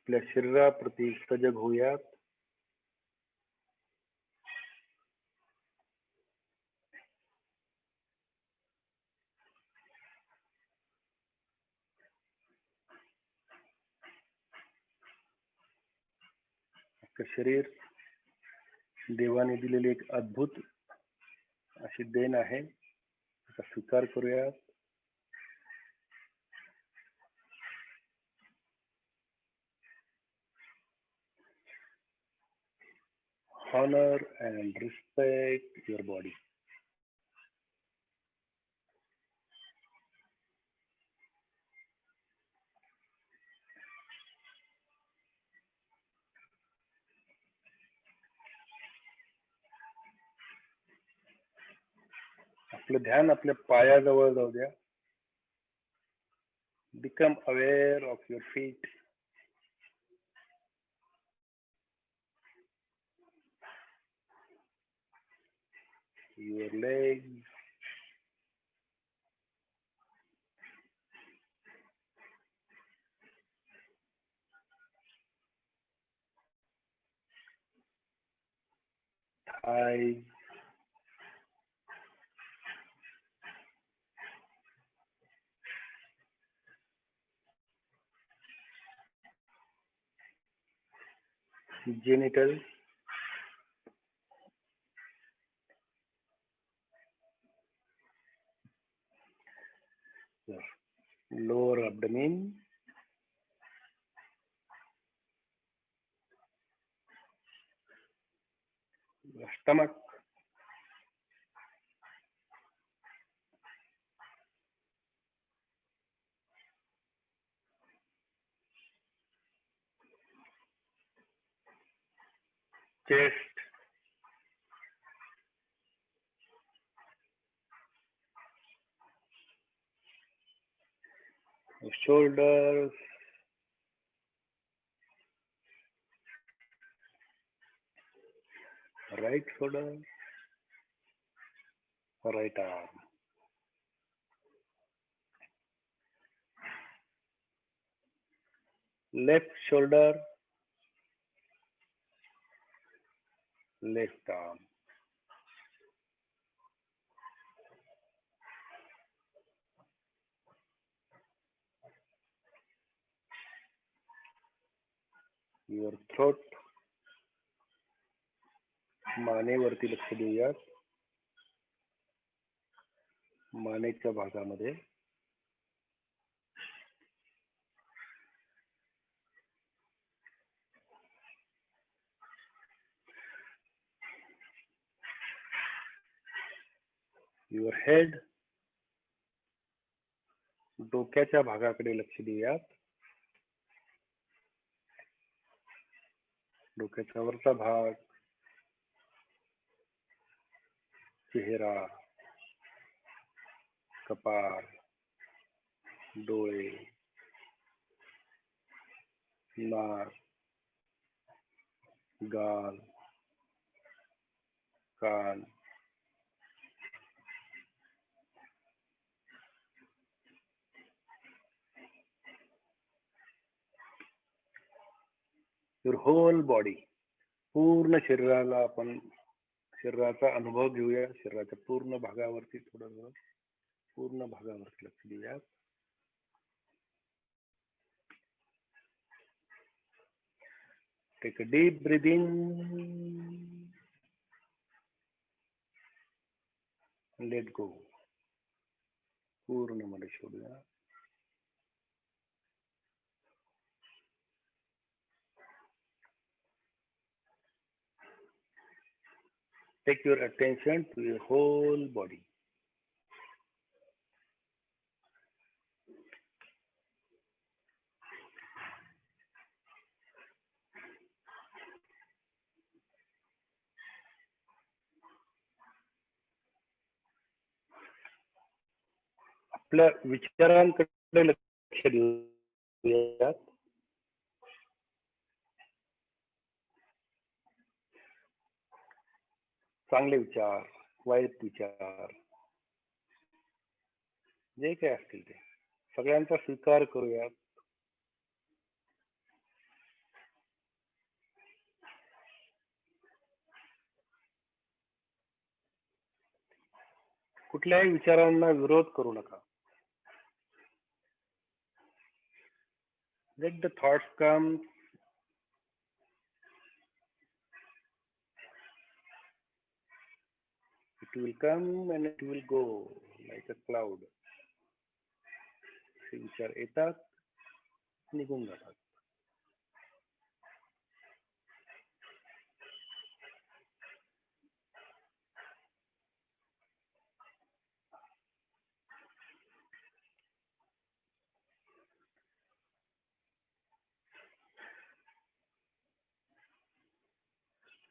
आपल्या शरीराप्रती सजग होऊयात. आपलं शरीर देवाने दिलेली एक अद्भुत अशी देण आहे. त्याचा स्वीकार करूयात. Honor and respect your body. आपलं ध्यान आपल्या पायाजवळ जाऊ द्या. Become aware of your feet. Your legs. Thighs. Genitals. Lower abdomen. Stomach. Chest. Shoulders. Right shoulder. Right arm. Left shoulder. Left arm. Your throat. मानेवरती लक्ष देऊयात. मानेच्या भागामध्ये युअर हेड. डोक्याच्या भागाकडे लक्ष देऊयात. डोक्याचा वरचा भाग, चेहरा, कपाळ, डोळे, नाक, गाल, कान, युअर होल बॉडी. पूर्ण शरीराला आपण शरीराचा अनुभव घेऊया. शरीराच्या पूर्ण भागावरती थोडं पूर्ण भागावरती लक्ष देऊया. Take a deep breathing. Let go. पूर्ण मध्ये सोडूया. Take your attention to your whole body. आपल्या विचारांकडे लक्ष देऊयात. चांगले विचार, वाईट विचार, जे काही असतील ते सगळ्यांचा स्वीकार करूयात. कुठल्याही विचारांना विरोध करू नका. Let the thoughts come. It will come and it will go like a cloud. हे विचार येतात, निघून जातात.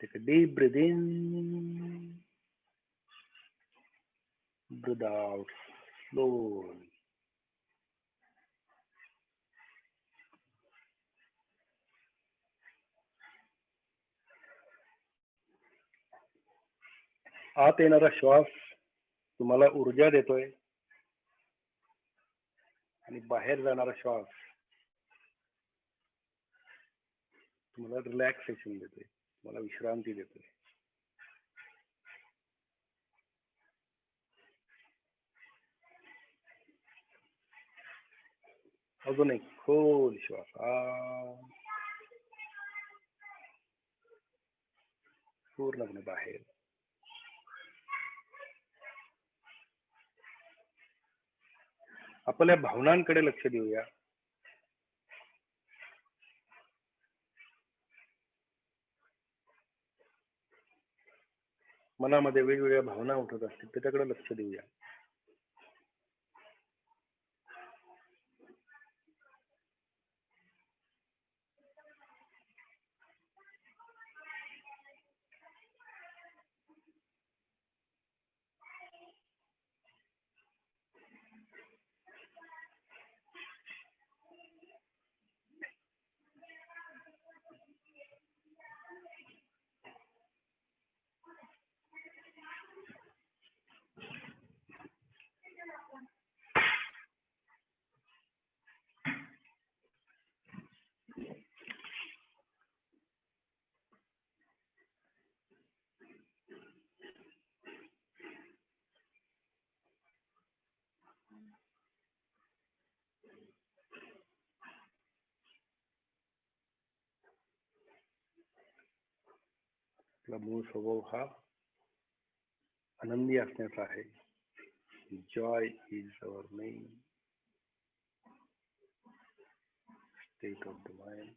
Take a deep breath in, breathe out slowly. आत येणारा श्वास तुम्हाला ऊर्जा देतोय आणि बाहेर जाणारा श्वास तुम्हाला रिलॅक्सेशन देतोय, तुम्हाला विश्रांती देतोय. अजून एक खोल श्वास पूर्णपणे बाहेर. आपल्या भावनांकडे लक्ष देऊया. मनामध्ये वेगवेगळ्या भावना उठत असतील त्याच्याकडे लक्ष देऊया. आपला मूळ स्वभाव हा आनंदी असण्याचा आहे. Joy is our main state of the mind.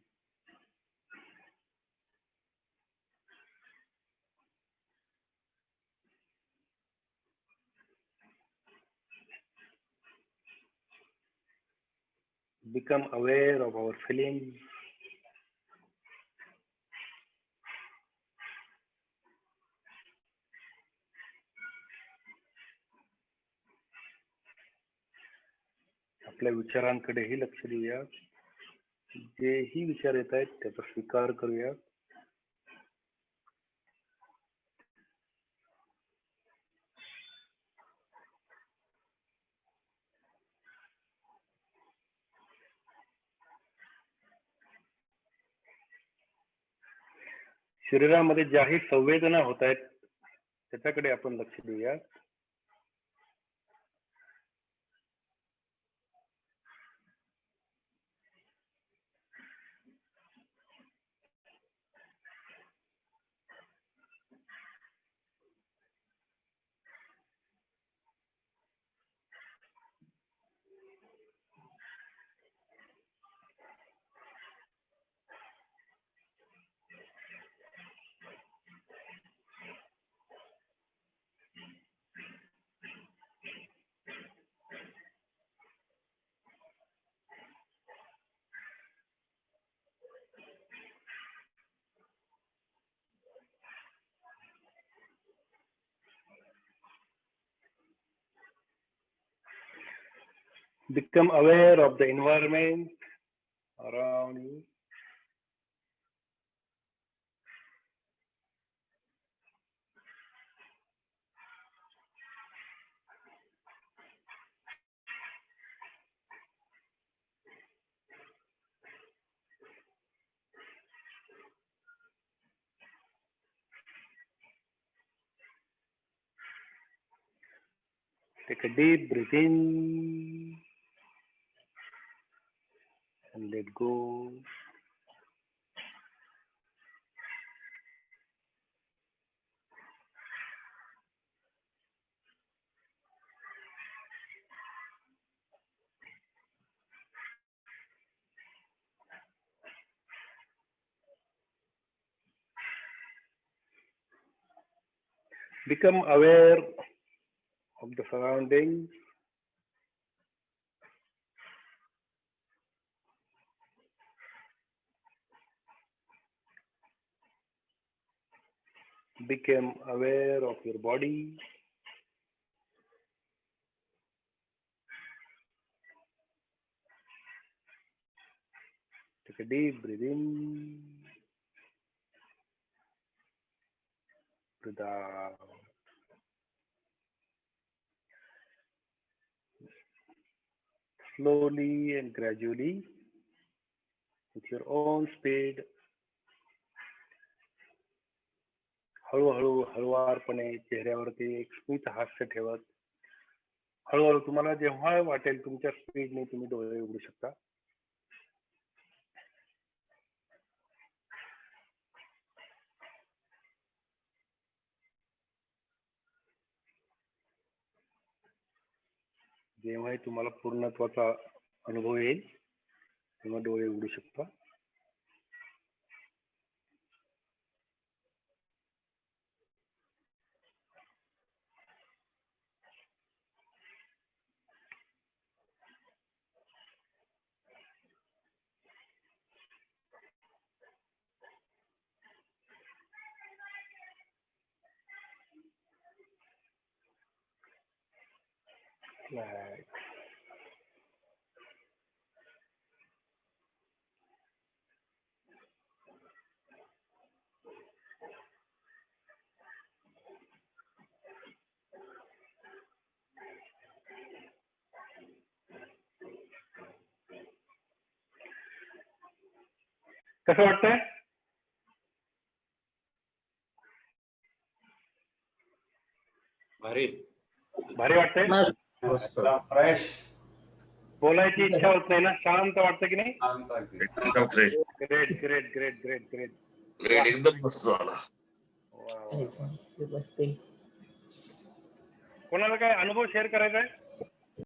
Become aware of our feelings. आपल्या विचारांकडेही लक्ष देऊया. जेही विचार येत आहेत त्याचा स्वीकार करूया. शरीरामध्ये ज्याही संवेदना होत आहेत त्याच्याकडे आपण लक्ष देऊया. Become aware of the environment around you. Take a deep breath in and let go. Become aware of the surroundings. Become aware of your body. Take a deep breath in, breathe out. Slowly and gradually, with your own speed, हळूहळू हळुवारपणे चेहऱ्यावरती एक स्मित हास्य ठेवत हळूहळू तुम्हाला जेव्हा वाटेल तुमच्या स्पीडने तुम्ही डोळे उघडू शकता. जेव्हाही तुम्हाला पूर्णत्वाचा अनुभव येईल तेव्हा डोळे उघडू शकता. Relax. कसं वाटतंय? भारी भारी वाटतंय? मस्त. बोलायची इच्छा होत नाही ना? शांत वाटतं की नाही? Great great great great great. एकदम मस्त झाला. व्यवस्थित. कोणाला काय अनुभव शेअर करायचा आहे?